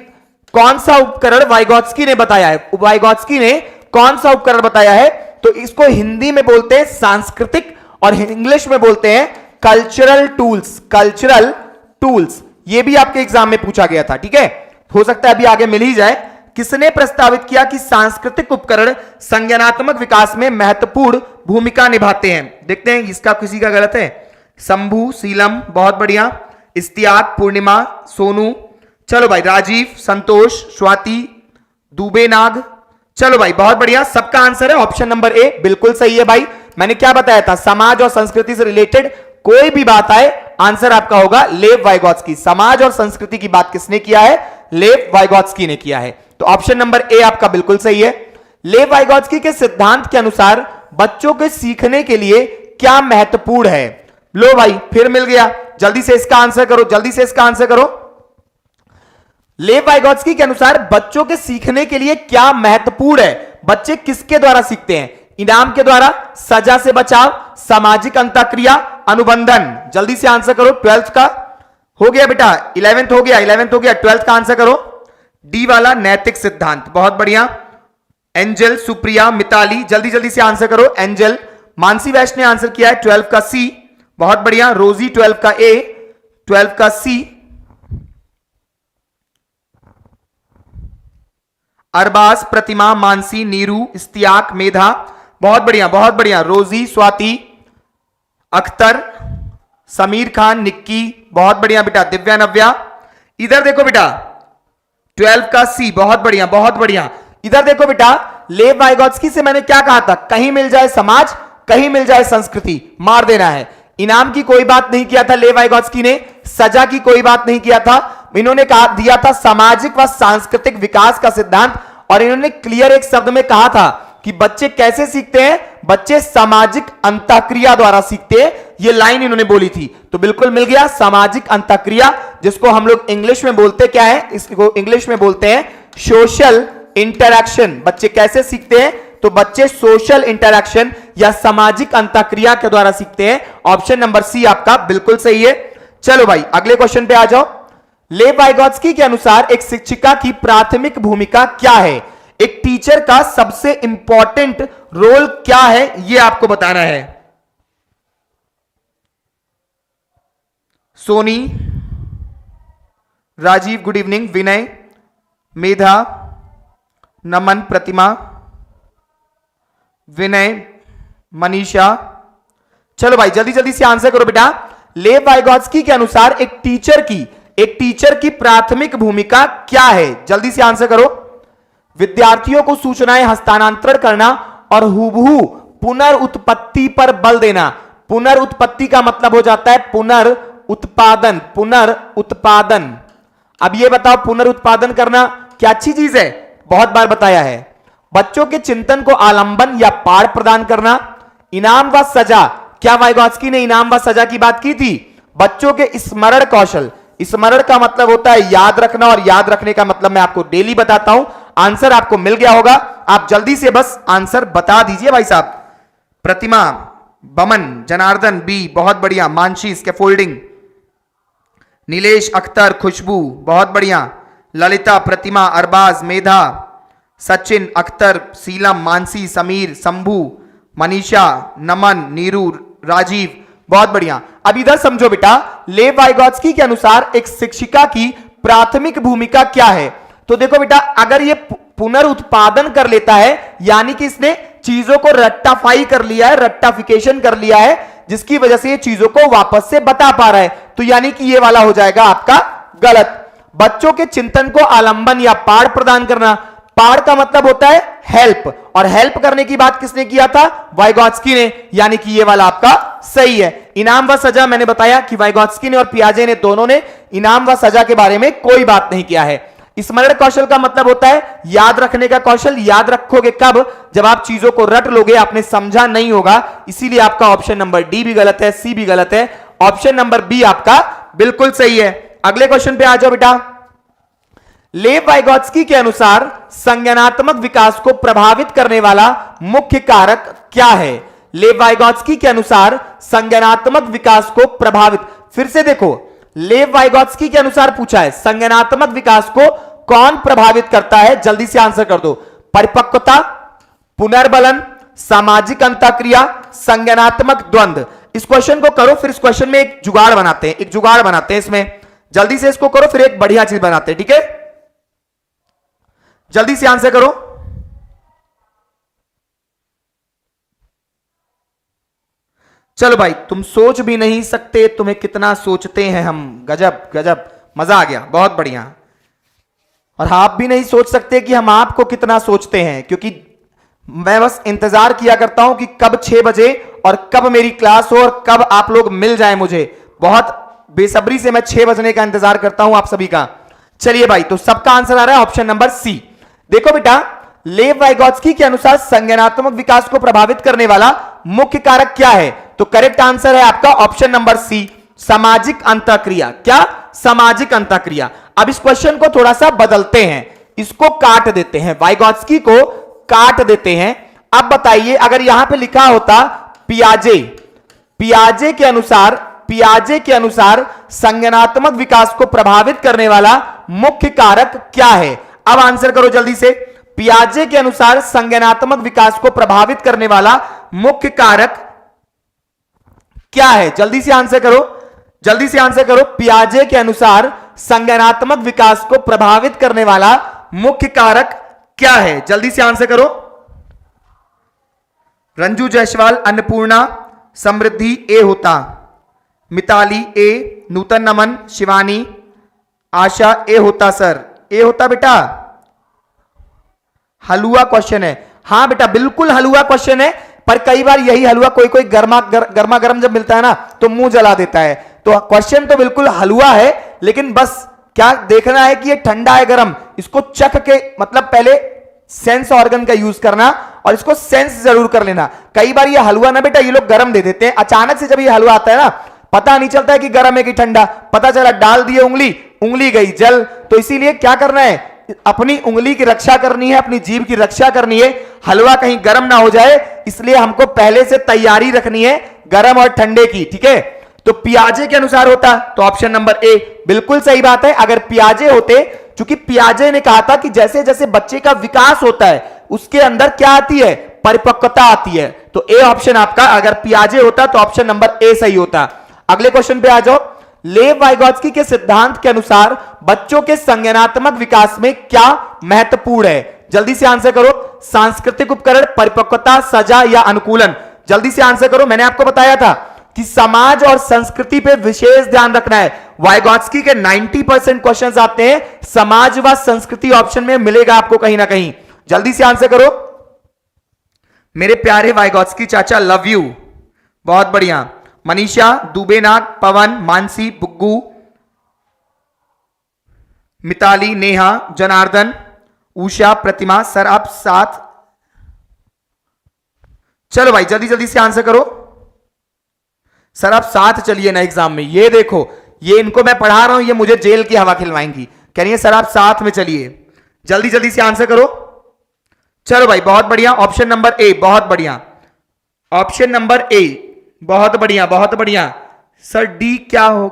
[SPEAKER 1] कौन सा उपकरण वाइगोत्स्की ने बताया है। वाइगोत्स्की ने कौन सा उपकरण बताया है? तो इसको हिंदी में बोलते हैं सांस्कृतिक और इंग्लिश में बोलते हैं कल्चरल टूल्स। कल्चरल टूल्स, ये भी आपके एग्जाम में पूछा गया था। ठीक है, हो सकता है अभी आगे मिल ही जाए। किसने प्रस्तावित किया कि सांस्कृतिक उपकरण संज्ञानात्मक विकास में महत्वपूर्ण भूमिका निभाते हैं? देखते हैं, इसका किसी का गलत है। शंभू, सीलम, बहुत बढ़िया। इस्तियाक, पूर्णिमा, सोनू, चलो भाई, राजीव, संतोष, स्वाति, दुबे नाग, चलो भाई बहुत बढ़िया। सबका आंसर है ऑप्शन नंबर ए, बिल्कुल सही है भाई। मैंने क्या बताया था? समाज और संस्कृति से रिलेटेड कोई भी बात आए, आंसर आपका होगा लेव वाइगोत्स्की। समाज और संस्कृति की बात किसने किया है? लेव वाइगोत्स्की ने किया है। तो ऑप्शन नंबर ए आपका बिल्कुल सही है। लेव वाइगोत्स्की के सिद्धांत के अनुसार बच्चों के सीखने के लिए क्या महत्वपूर्ण है? लो भाई फिर मिल गया, जल्दी से इसका आंसर करो, जल्दी से इसका आंसर करो। लेव वाइगोत्स्की के अनुसार बच्चों के सीखने के लिए क्या महत्वपूर्ण है? बच्चे किसके द्वारा सीखते हैं? इनाम के द्वारा, सजा से बचाव, सामाजिक अंतःक्रिया, अनुबंधन, जल्दी से आंसर करो। 12th का हो गया बेटा, 11th हो गया, 11th हो गया, 12th का आंसर करो। डी वाला नैतिक सिद्धांत, बहुत बढ़िया। एंजल, सुप्रिया, मिताली, जल्दी जल्दी से आंसर करो। एंजल, मानसी वैश्य ने आंसर किया है 12 का सी, बहुत बढ़िया। रोजी 12 का ए, 12 का सी। अरबाज, प्रतिमा, मानसी, नीरू, इस्तियाक, मेधा, बहुत बढ़िया बहुत बढ़िया। रोजी, स्वाति, अख्तर, समीर खान, निक्की, बहुत बढ़िया बेटा। दिव्या, नव्या, इधर देखो बेटा 12 का सी, बहुत बढ़िया बहुत बढ़िया। इधर देखो बेटा, लेव वाइगोत्स्की से मैंने क्या कहा था, कहीं मिल जाए समाज कहीं मिल जाए संस्कृति, मार देना है। इनाम की कोई बात नहीं किया था लेव वाइगोत्स्की ने, सजा की कोई बात नहीं किया था। इन्होंने कहा दिया था सामाजिक व सांस्कृतिक विकास का सिद्धांत, और इन्होंने क्लियर एक शब्द में कहा था कि बच्चे कैसे सीखते हैं, बच्चे सामाजिक अंतःक्रिया द्वारा सीखते हैं, ये लाइन इन्होंने बोली थी। तो बिल्कुल मिल गया, सामाजिक अंतःक्रिया, जिसको हम लोग इंग्लिश में बोलते क्या है, इसको इंग्लिश में बोलते हैं सोशल इंटरैक्शन। बच्चे कैसे सीखते हैं, तो बच्चे सोशल इंटरैक्शन या सामाजिक अंतःक्रिया के द्वारा सीखते हैं। ऑप्शन नंबर सी आपका बिल्कुल सही है। चलो भाई अगले क्वेश्चन पे आ जाओ। लेव वाइगोत्स्की के अनुसार एक शिक्षिका की प्राथमिक भूमिका क्या है, एक टीचर का सबसे इंपॉर्टेंट रोल क्या है, यह आपको बताना है। सोनी, राजीव गुड इवनिंग, विनय, मेधा, नमन, प्रतिमा, विनय, मनीषा, चलो भाई जल्दी जल्दी से आंसर करो बेटा। लेव वाइगोत्स्की के अनुसार एक टीचर की प्राथमिक भूमिका क्या है, जल्दी से आंसर करो। विद्यार्थियों को सूचनाएं हस्तांतरण करना और हुबहू पुनर्उत्पत्ति पर बल देना। पुनर्उत्पत्ति का मतलब हो जाता है पुनर्उत्पादन। अब ये बताओ पुनर्उत्पादन करना क्या अच्छी चीज है, बहुत बार बताया है। बच्चों के चिंतन को आलंबन या पाठ प्रदान करना। इनाम व सजा, क्या वाइगोत्स्की ने इनाम व सजा की बात की थी। बच्चों के स्मरण कौशल, स्मरण का मतलब होता है याद रखना, और याद रखने का मतलब मैं आपको डेली बताता हूं। आंसर आपको मिल गया होगा, आप जल्दी से बस आंसर बता दीजिए भाई साहब। प्रतिमा, बमन, जनार्दन बी, बहुत बढ़िया। मानसी, स्कैफोल्डिंग, नीलेश, अख्तर, खुशबू, बहुत बढ़िया। ललिता, प्रतिमा, अरबाज, मेधा, सचिन, अख्तर, सीलम, मानसी, समीर, शंभू, मनीषा, नमन, नीरू, राजीव, बहुत बढ़िया। अब इधर समझो बेटा, लेव वाइगोत्स्की के अनुसार एक शिक्षिका की प्राथमिक भूमिका क्या है। तो देखो बेटा, अगर ये पुनर्उत्पादन कर लेता है, यानी कि इसने चीजों को रट्टाफाई कर लिया है, रट्टाफिकेशन कर लिया है, जिसकी वजह से ये चीजों को वापस से बता पा रहा है, तो यानी कि ये वाला हो जाएगा आपका गलत। बच्चों के चिंतन को आलंबन या पाठ प्रदान करना। पाठ का मतलब होता है हेल्प, और हेल्प करने की बात किसने किया था, वाइगोत्स्की ने, यानी कि ये वाला आपका सही है। इनाम व सजा मैंने बताया कि वाइगोत्स्की ने और पियाजे ने, दोनों ने इनाम व सजा के बारे में कोई बात नहीं किया है। स्मरण कौशल का मतलब होता है याद रखने का कौशल। याद रखोगे कब, जब आप चीजों को रट लोगे, आपने समझा नहीं होगा, इसीलिए आपका ऑप्शन नंबर डी भी गलत है, सी भी गलत है। ऑप्शन नंबर बी आपका बिल्कुल सही है। अगले क्वेश्चन पे आ जाओ बेटा। लेव वाइगोत्स्की के अनुसार संज्ञानात्मक विकास को प्रभावित करने वाला मुख्य कारक क्या है। लेव वाइगोत्स्की के अनुसार संज्ञानात्मक विकास को प्रभावित, फिर से देखो, लेव वाइगोत्स्की के अनुसार पूछा है संज्ञानात्मक विकास को कौन प्रभावित करता है, जल्दी से आंसर कर दो। परिपक्वता, पुनर्बलन, सामाजिक अंतःक्रिया, संज्ञानात्मक द्वंद्व। इस क्वेश्चन को करो, फिर इस क्वेश्चन में एक जुगाड़ बनाते हैं इसमें, जल्दी से इसको करो, फिर एक बढ़िया चीज बनाते हैं, ठीक है। जल्दी से आंसर करो। चलो भाई, तुम सोच भी नहीं सकते, तुम्हें कितना सोचते हैं हम, गजब गजब, मजा आ गया, बहुत बढ़िया। और आप भी नहीं सोच सकते कि हम आपको कितना सोचते हैं, क्योंकि मैं बस इंतजार किया करता हूं कि कब 6 बजे और कब मेरी क्लास हो और कब आप लोग मिल जाएं मुझे। बहुत बेसब्री से मैं 6 बजने का इंतजार करता हूं आप सभी का। चलिए भाई, तो सबका आंसर आ रहा है ऑप्शन नंबर सी। देखो बेटा, लेव वाइगोत्स्की के अनुसार संज्ञानात्मक विकास को प्रभावित करने वाला मुख्य कारक क्या है, तो करेक्ट आंसर है आपका ऑप्शन नंबर सी, सामाजिक अंतःक्रिया। क्या, सामाजिक अंतःक्रिया। अब इस क्वेश्चन को थोड़ा सा बदलते हैं, इसको काट देते हैं, वाइगोत्स्की को काट देते हैं। अब बताइए, अगर यहां पे लिखा होता पियाजे, पियाजे के अनुसार संज्ञानात्मक विकास को प्रभावित करने वाला मुख्य कारक क्या है? अब आंसर करो जल्दी से। पियाजे के अनुसार संज्ञानात्मक विकास को प्रभावित करने वाला मुख्य कारक क्या है? जल्दी से आंसर करो, जल्दी से आंसर करो। पियाजे के अनुसार संज्ञानात्मक विकास को प्रभावित करने वाला मुख्य कारक क्या है? जल्दी से आंसर करो। रंजू जायसवाल, अन्नपूर्णा, समृद्धि ए होता, मिताली ए, नूतन नमन, शिवानी, आशा ए होता। सर ए होता बेटा, हलवा क्वेश्चन है। हां बेटा बिल्कुल हलवा क्वेश्चन है, पर कई बार यही हलवा कोई कोई गर्मा गर्म जब मिलता है ना तो मुंह जला देता है। तो क्वेश्चन तो बिल्कुल हलवा है, लेकिन बस क्या देखना है कि ये ठंडा है गर्म, इसको चख के मतलब पहले सेंस ऑर्गन का यूज करना और इसको सेंस जरूर कर लेना। कई बार ये हलवा ना बेटा ये लोग गर्म दे देते हैं, अचानक से जब ये हलवा आता है ना पता नहीं चलता है कि गर्म है कि ठंडा, पता चला डाल दिए उंगली, उंगली गई जल। तो इसीलिए क्या करना है, अपनी उंगली की रक्षा करनी है, अपनी जीभ की रक्षा करनी है, हलवा कहीं गर्म ना हो जाए, इसलिए हमको पहले से तैयारी रखनी है गर्म और ठंडे की। ठीक है, तो पियाजे के अनुसार होता तो ऑप्शन नंबर ए बिल्कुल सही बात है। अगर पियाजे होते, क्योंकि पियाजे ने कहा था कि जैसे जैसे बच्चे का विकास होता है उसके अंदर क्या आती है, परिपक्वता आती है। तो ए ऑप्शन आपका, अगर पियाजे होता तो ऑप्शन नंबर ए सही होता। अगले क्वेश्चन पे आ जाओ। लेव वाइगोत्स्की के सिद्धांत के अनुसार बच्चों के संज्ञानात्मक विकास में क्या महत्वपूर्ण है? जल्दी से आंसर करो। सांस्कृतिक उपकरण, परिपक्वता, सजा या अनुकूलन? जल्दी से आंसर करो। मैंने आपको बताया था कि समाज और संस्कृति पे विशेष ध्यान रखना है। वाइगोत्स्की के 90% क्वेश्चंस आते हैं समाज व संस्कृति ऑप्शन में मिलेगा आपको कहीं ना कहीं। जल्दी से आंसर करो मेरे प्यारे वाइगोत्स्की चाचा, लव यू। बहुत बढ़िया। मनीषा, दुबेनाग, पवन, मानसी, बुग्गू, मिताली, नेहा, जनार्दन, उषा, प्रतिमा। सर आप साथ, चलो भाई जल्दी जल्दी से आंसर करो। सर आप साथ चलिए ना एग्जाम में। ये देखो, ये इनको मैं पढ़ा रहा हूं, ये मुझे जेल की हवा खिलवाएंगी। कह रही है सर आप साथ में चलिए, जल्दी जल्दी से आंसर करो। चलो भाई बहुत बढ़िया, ऑप्शन नंबर ए, बहुत बढ़िया, ऑप्शन नंबर ए, बहुत बढ़िया बहुत बढ़िया। सर डी क्या हो?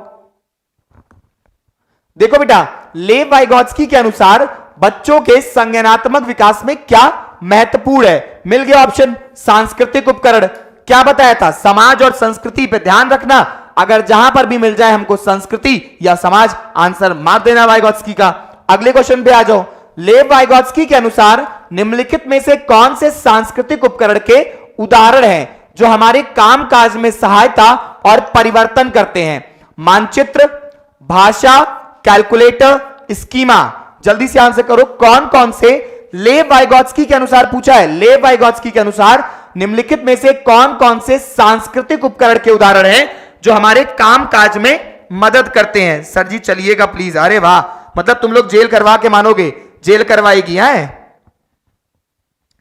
[SPEAKER 1] देखो बेटा, लेव वाइगोत्स्की के अनुसार बच्चों के संज्ञानात्मक विकास में क्या महत्वपूर्ण है? मिल गया ऑप्शन। सांस्कृतिक उपकरण, क्या बताया था, समाज और संस्कृति पे ध्यान रखना। अगर जहां पर भी मिल जाए हमको संस्कृति या समाज, आंसर मार देना वाइगोत्स्की का। अगले क्वेश्चन पे आ जाओ। लेव वाइगोत्स्की के अनुसार निम्नलिखित में से कौन से सांस्कृतिक उपकरण के उदाहरण हैं जो हमारे कामकाज में सहायता और परिवर्तन करते हैं? मानचित्र, भाषा, कैलकुलेटर, स्कीमा? जल्दी से आंसर करो। कौन कौन से लेव वाइगोत्स्की के अनुसार पूछा है, लेव वाइगोत्स्की के अनुसार निम्नलिखित में से कौन कौन से सांस्कृतिक उपकरण के उदाहरण हैं जो हमारे कामकाज में मदद करते हैं? सर जी चलिएगा प्लीज। अरे वाह, मतलब तुम लोग जेल करवा के मानोगे, जेल करवाएगी है,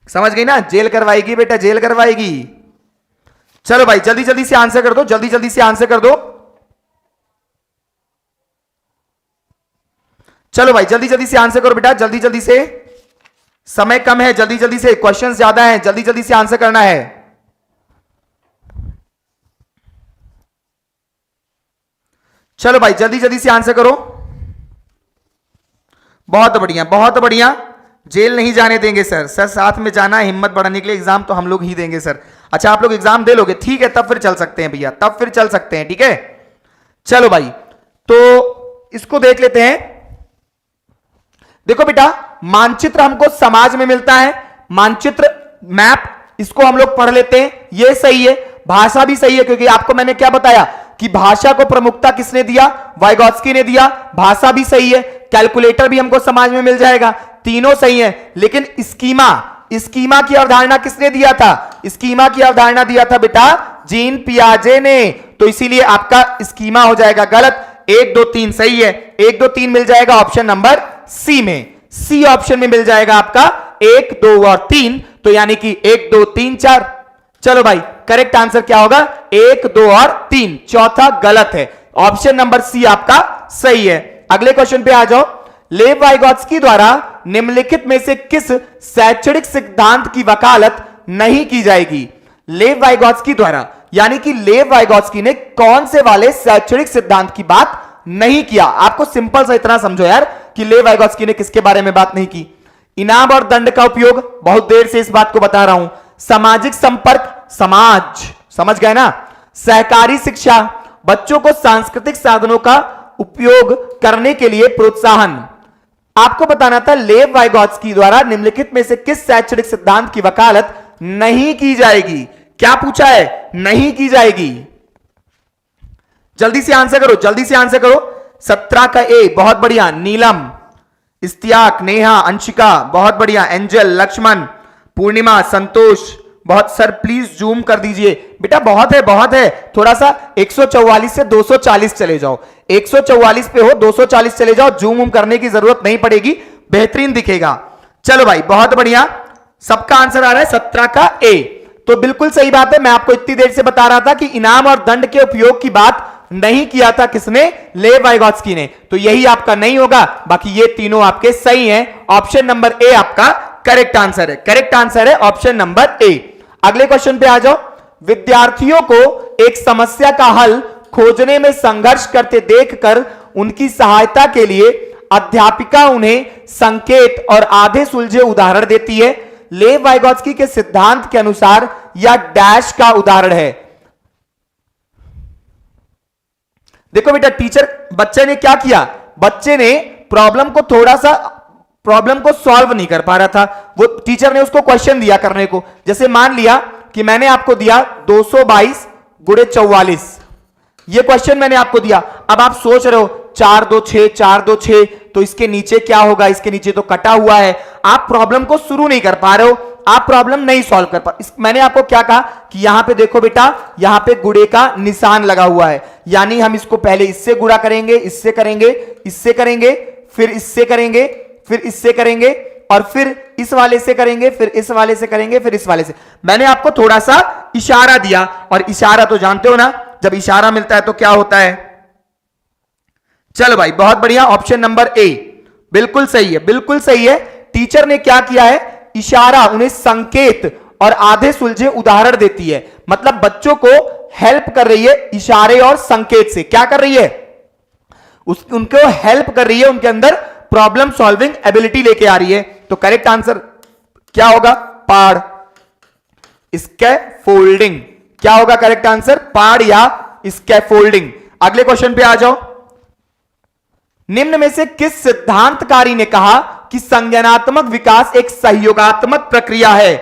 [SPEAKER 1] समझ गई ना, जेल करवाएगी बेटा, जेल करवाएगी। चलो भाई जल्दी जल्दी से आंसर कर दो, जल्दी जल्दी से आंसर कर दो। चलो भाई जल्दी जल्दी से आंसर करो बेटा, जल्दी जल्दी से, समय कम है, जल्दी जल्दी से, क्वेश्चंस ज्यादा हैं, जल्दी जल्दी से आंसर करना है। चलो भाई जल्दी जल्दी से आंसर करो। बहुत बढ़िया बहुत बढ़िया। जेल नहीं जाने देंगे सर, सर साथ में जाना है हिम्मत बढ़ाने के लिए, एग्जाम तो हम लोग ही देंगे सर। अच्छा आप लोग एग्जाम दे लोगे, ठीक है, तब फिर चल सकते हैं भैया, तब फिर चल सकते हैं, ठीक है। चलो भाई तो इसको देख लेते हैं। देखो बेटा, मानचित्र हमको समाज में मिलता है, मानचित्र मैप, इसको हम लोग पढ़ लेते हैं, ये सही है। भाषा भी सही है, क्योंकि आपको मैंने क्या बताया कि भाषा को प्रमुखता किसने दिया, वाइगोत्स्की ने दिया, भाषा भी सही है। कैलकुलेटर भी हमको समाज में मिल जाएगा, तीनों सही है। लेकिन स्कीमा, स्कीमा की अवधारणा किसने दिया था? स्कीमा की अवधारणा दिया था बेटा जीन पियाजे ने, तो इसीलिए आपका स्कीमा हो जाएगा गलत। 1 2 3 सही है, 1 2 3 मिल जाएगा ऑप्शन नंबर सी में, सी ऑप्शन में मिल जाएगा आपका 1 2 और 3, तो यानी कि 1 2 3 4। चलो भाई करेक्ट आंसर क्या होगा, 1 2 और 3, चौथा गलत है, ऑप्शन नंबर सी आपका सही है। अगले क्वेश्चन पे आ जाओ। लेव वाइगोत्स्की द्वारा निम्नलिखित में से किस शैक्षणिक सिद्धांत की वकालत नहीं की जाएगी? लेव वाइगोत्स्की द्वारा यानी कि लेव वाइगोत्स्की ने कौन से वाले शैक्षणिक सिद्धांत की बात नहीं किया। आपको सिंपल सा इतना समझो यार कि लेव वाइगोत्स्की ने किसके बारे में बात नहीं की। इनाम और दंड का उपयोग, बहुत देर से इस बात को बता रहा हूं। सामाजिक संपर्क, समाज, समझ गए ना। सहकारी शिक्षा, बच्चों को सांस्कृतिक साधनों का उपयोग करने के लिए प्रोत्साहन। आपको बताना था लेव वाइगोत्स्की द्वारा निम्नलिखित में से किस शैक्षणिक सिद्धांत की वकालत नहीं की जाएगी। क्या पूछा है? नहीं की जाएगी। जल्दी से आंसर करो, जल्दी से आंसर करो। 17 का ए, बहुत बढ़िया। नीलम, इस्तियाक, नेहा, अंशिका, बहुत बढ़िया। एंजल, लक्ष्मण, पूर्णिमा, संतोष, बहुत। सर प्लीज जूम कर दीजिए बेटा, बहुत है बहुत है। थोड़ा सा 144 से 240 चले जाओ। 144 पे हो, 240 चले जाओ। जूम करने की जरूरत नहीं पड़ेगी, बेहतरीन दिखेगा। चलो भाई, बहुत बढ़िया। सबका आंसर आ रहा है 17 का ए। तो बिल्कुल सही बात है। मैं आपको इतनी देर से बता रहा था कि इनाम और दंड के उपयोग की बात नहीं किया था किसने? लेव वाइगोत्स्की ने। तो यही आपका नहीं होगा, बाकी ये तीनों आपके सही हैं। ऑप्शन नंबर ए आपका करेक्ट आंसर है। करेक्ट आंसर है ऑप्शन नंबर ए। अगले क्वेश्चन पे आ जाओ। विद्यार्थियों को एक समस्या का हल खोजने में संघर्ष करते देखकर उनकी सहायता के लिए अध्यापिका उन्हें संकेत और आधे सुलझे उदाहरण देती है। लेव वाइगोत्स्की के सिद्धांत के अनुसार यह डैश का उदाहरण है। देखो बेटा, बच्चे ने क्या किया? बच्चे ने प्रॉब्लम को सॉल्व नहीं कर पा रहा था। वो टीचर ने उसको क्वेश्चन दिया करने को। जैसे मान लिया कि मैंने आपको दिया 222 गुणे 44, ये क्वेश्चन मैंने आपको दिया। अब आप सोच रहे हो 4 2 6, 4 2 6, तो इसके नीचे क्या होगा? इसके नीचे तो कटा हुआ है। आप प्रॉब्लम को शुरू नहीं कर पा रहे हो, आप प्रॉब्लम नहीं सॉल्व कर पा। मैंने आपको क्या कहा कि यहां पे देखो बेटा, यहां पे गुणे का निशान लगा हुआ है, यानी हम इसको पहले इससे गुणा करेंगे, इससे करेंगे, इससे करेंगे, फिर इससे करेंगे, फिर इससे करेंगे, और फिर इस वाले से करेंगे, फिर इस वाले से करेंगे, फिर इस वाले से। मैंने आपको थोड़ा सा इशारा दिया, और इशारा तो जानते हो ना, जब इशारा मिलता है तो क्या होता है। चलो भाई, बहुत बढ़िया। ऑप्शन नंबर ए बिल्कुल सही है, बिल्कुल सही है। टीचर ने क्या किया है? इशारा, उन्हें संकेत और आधे सुलझे उदाहरण देती है। मतलब बच्चों को हेल्प कर रही है इशारे और संकेत से। क्या कर रही है? उनको हेल्प कर रही है, उनके अंदर प्रॉब्लम सॉल्विंग एबिलिटी लेके आ रही है। तो करेक्ट आंसर क्या होगा? पाड़, स्कैफोल्डिंग। क्या होगा करेक्ट आंसर? पाड़ या स्कैफोल्डिंग। अगले क्वेश्चन पे आ जाओ। निम्न में से किस सिद्धांतकारी ने कहा कि संज्ञानात्मक विकास एक सहयोगात्मक प्रक्रिया है?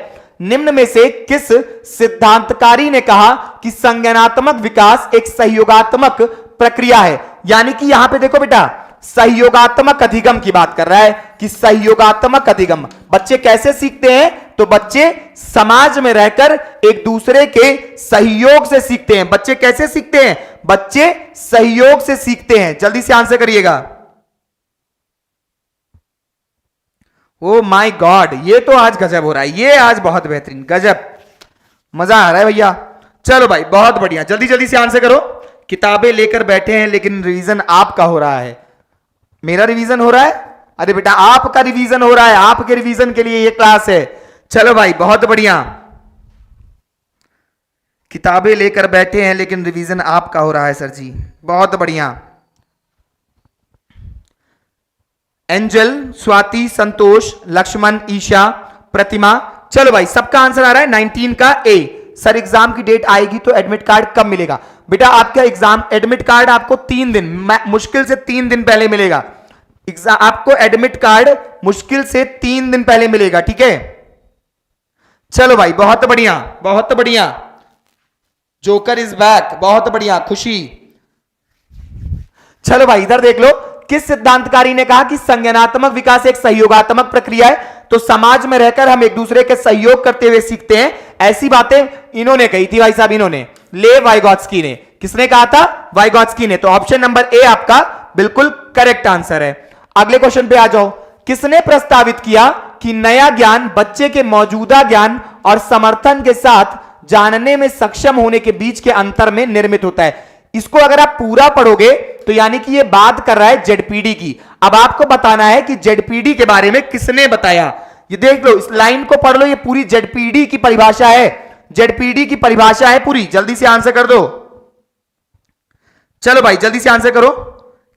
[SPEAKER 1] निम्न में से किस सिद्धांतकारी ने कहा कि संज्ञानात्मक विकास एक सहयोगात्मक प्रक्रिया है? यानी कि यहां पे देखो बेटा, सहयोगात्मक अधिगम की बात कर रहा है कि सहयोगात्मक अधिगम बच्चे कैसे सीखते हैं? तो बच्चे समाज में रहकर एक दूसरे के सहयोग से सीखते हैं। बच्चे कैसे सीखते हैं? बच्चे सहयोग से सीखते हैं। जल्दी से आंसर करिएगा। ओ माय गॉड, ये तो आज गजब हो रहा है, ये आज बहुत बेहतरीन, गजब, मजा आ रहा है भैया। चलो भाई, बहुत बढ़िया, जल्दी जल्दी से आंसर करो। किताबें लेकर बैठे हैं लेकिन रिवीजन आपका हो रहा है। मेरा रिवीजन हो रहा है? अरे बेटा, आपका रिवीजन हो रहा है, आपके रिवीजन के लिए ये क्लास है। चलो भाई, बहुत बढ़िया। किताबें लेकर बैठे हैं लेकिन रिवीजन आपका हो रहा है सर जी, बहुत बढ़िया। एंजल, स्वाति, संतोष, लक्ष्मण, ईशा, प्रतिमा। चलो भाई, सबका आंसर आ रहा है 19 का ए। सर एग्जाम की डेट आएगी तो एडमिट कार्ड कब मिलेगा? बेटा आपका एग्जाम एडमिट कार्ड आपको 3 दिन, मुश्किल से 3 दिन पहले मिलेगा। एग्जाम आपको एडमिट कार्ड मुश्किल से 3 दिन पहले मिलेगा, ठीक है। चलो भाई, बहुत बढ़िया, बहुत बढ़िया। जोकर इज बैक, बहुत बढ़िया, खुशी। चलो भाई, इधर देख लो। किस सिद्धांतकारी ने कहा कि संज्ञानात्मक विकास एक सहयोगात्मक प्रक्रिया है? तो समाज में रहकर हम एक दूसरे के सहयोग करते हुए सीखते हैं। ऐसी बातें इन्होंने कही थी भाई साहब, इन्होंने, लेव वाइगोत्स्की ने। किसने कहा था? वाइगोत्स्की ने। तो ऑप्शन नंबर ए आपका बिल्कुल करेक्ट आंसर है। अगले क्वेश्चन पे आ जाओ। किसने प्रस्तावित किया कि नया ज्ञान बच्चे के मौजूदा ज्ञान और समर्थन के साथ जानने में सक्षम होने के बीच के अंतर में निर्मित होता है? इसको अगर आप पूरा पढ़ोगे तो यानी कि ये बात कर रहा है जेडपीडी की। अब आपको बताना है कि जेडपीडी के बारे में किसने बताया। ये देख लो, इस लाइन को पढ़ लो, ये पूरी जेडपीडी की परिभाषा है। जेडपीडी की परिभाषा है पूरी, जल्दी से आंसर कर दो। चलो भाई जल्दी से आंसर करो।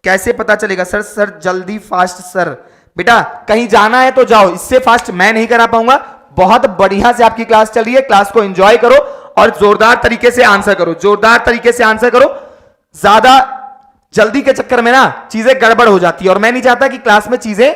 [SPEAKER 1] कैसे पता चलेगा सर? सर जल्दी फास्ट सर। बेटा कहीं जाना है तो जाओ, इससे फास्ट मैं नहीं करा पाऊंगा। बहुत बढ़िया से आपकी क्लास चल रही है, क्लास को एंजॉय करो और जोरदार तरीके से आंसर करो, जोरदार तरीके से आंसर करो। ज्यादा जल्दी के चक्कर में ना चीजें गड़बड़ हो जाती है और मैं नहीं चाहता कि क्लास में चीजें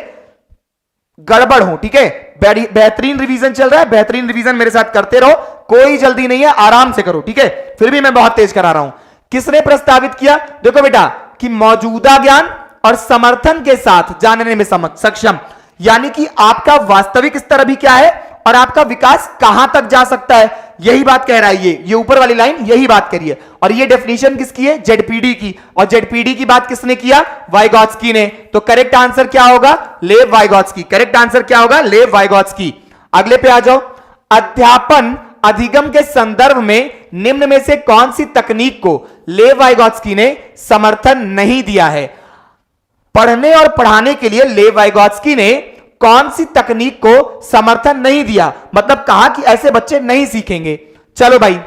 [SPEAKER 1] गड़बड़ हो, ठीक है? बेहतरीन रिवीजन चल रहा है, बेहतरीन रिवीजन मेरे साथ करते रहो, कोई जल्दी नहीं है, आराम से करो, ठीक है? फिर भी मैं बहुत तेज करा रहा हूं। किसने प्रस्तावित किया? देखो बेटा कि मौजूदा ज्ञान और समर्थन के साथ जानने में सक्षम, यानी कि आपका वास्तविक स्तर अभी क्या है और आपका विकास कहां तक जा सकता है, यही बात कह रहा है। ये ऊपर वाली लाइन यही बात कह रही है। और ये डेफिनेशन किसकी है? जेडपीडी की। और जेडपीडी की बात किसने किया? वाइगॉत्स्की ने। तो करेक्ट आंसर क्या होगा? लेव वाइगॉत्स्की। करेक्ट आंसर क्या होगा? लेव वाइगॉत्स्की। अगले पे आ जाओ। अध्यापन अधिगम के संदर्भ में निम्न में से कौन सी तकनीक को लेव वाइगॉत्स्की ने समर्थन नहीं दिया है? पढ़ने और पढ़ाने के लिए लेव वाइगॉत्स्की ने कौन सी तकनीक को समर्थन नहीं दिया? मतलब कहा कि ऐसे बच्चे नहीं सीखेंगे। चलो भाई,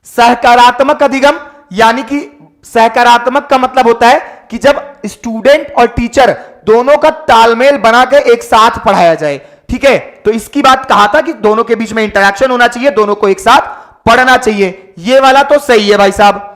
[SPEAKER 1] सहकारात्मक अधिगम, यानी कि सहकारात्मक का मतलब होता है कि जब स्टूडेंट और टीचर दोनों का तालमेल बनाकर एक साथ पढ़ाया जाए, ठीक है? तो इसकी बात कहा था कि दोनों के बीच में इंटरेक्शन होना चाहिए, दोनों को एक साथ पढ़ना चाहिए। ये वाला तो सही है भाई साहब।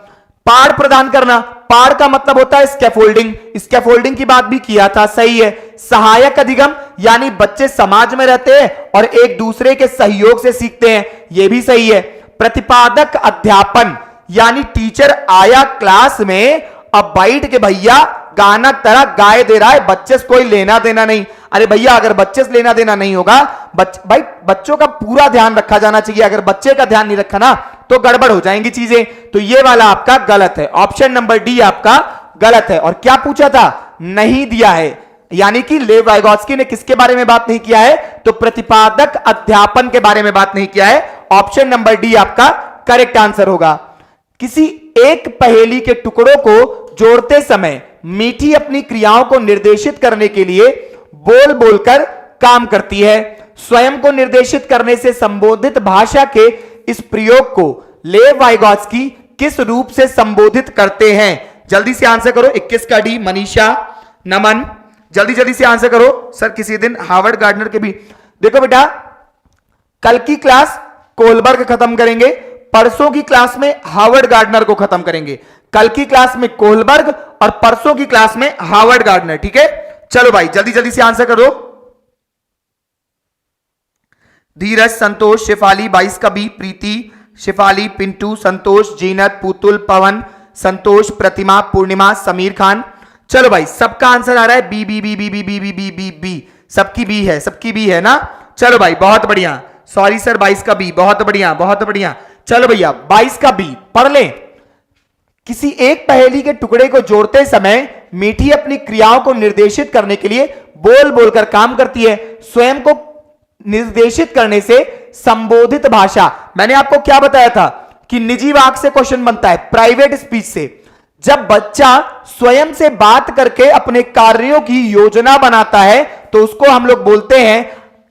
[SPEAKER 1] पाठ प्रदान करना, पाठ का मतलब होता है स्कैफोल्डिंग, स्कैफोल्डिंग की बात भी किया था, सही है। सहायक अधिगम, यानी बच्चे समाज में रहते हैं और एक दूसरे के सहयोग से सीखते हैं, यह भी सही है। प्रतिपादक अध्यापन, यानी टीचर आया क्लास में, अब बैठ के भैया गाना तरह गाए दे रहा है, बच्चे से कोई लेना देना नहीं। अरे भैया अगर बच्चे से लेना देना नहीं होगा, भाई बच्चों का पूरा ध्यान रखा जाना चाहिए। अगर बच्चे का ध्यान नहीं रखा ना तो गड़बड़ हो जाएंगी चीजें। तो ये वाला आपका गलत है, ऑप्शन नंबर डी आपका गलत है। और क्या पूछा था? नहीं दिया है, यानी कि लेव वाइगॉत्स्की ने किसके बारे में बात नहीं किया है? तो प्रतिपादक अध्यापन के बारे में बात नहीं किया है। ऑप्शन नंबर डी आपका करेक्ट आंसर होगा। किसी एक पहेली के टुकड़ों को जोड़ते समय मीठी अपनी क्रियाओं को निर्देशित करने के लिए बोल बोलकर काम करती है। स्वयं को निर्देशित करने से संबोधित भाषा के इस प्रयोग को लेव वाइगॉत्स्की किस रूप से संबोधित करते हैं? जल्दी से आंसर करो। 21 का डी। मनीषा, नमन, जल्दी जल्दी से आंसर करो। सर किसी दिन हार्वर्ड गार्डनर के भी। देखो बेटा, कल की क्लास कोलबर्ग खत्म करेंगे, परसों की क्लास में हार्वर्ड गार्डनर को खत्म करेंगे। कल की क्लास में कोलबर्ग और परसों की क्लास में हार्वर्ड गार्डनर, ठीक है? चलो भाई जल्दी जल्दी से आंसर करो। धीरज, संतोष, शेफाली, 22 का बी। प्रीति, शेफाली, पिंटू, संतोष, जीनत, पुतुल, पवन, संतोष, प्रतिमा, पूर्णिमा, समीर खान। चलो भाई सबका आंसर आ रहा है B B B B B B B B B B. सबकी बी है, सबकी बी है ना? चलो भाई बहुत बढ़िया। सॉरी सर 22 का बी, बहुत बढ़िया बहुत बढ़िया। चलो भैया 22 का बी पढ़ लें। किसी एक पहेली के टुकड़े को जोड़ते समय मीठी अपनी क्रियाओं को निर्देशित करने के लिए बोल बोलकर काम करती है। स्वयं को निर्देशित करने से संबोधित भाषा, मैंने आपको क्या बताया था कि निजी वाक्य से क्वेश्चन बनता है, प्राइवेट स्पीच से। जब बच्चा स्वयं से बात करके अपने कार्यों की योजना बनाता है तो उसको हम लोग बोलते हैं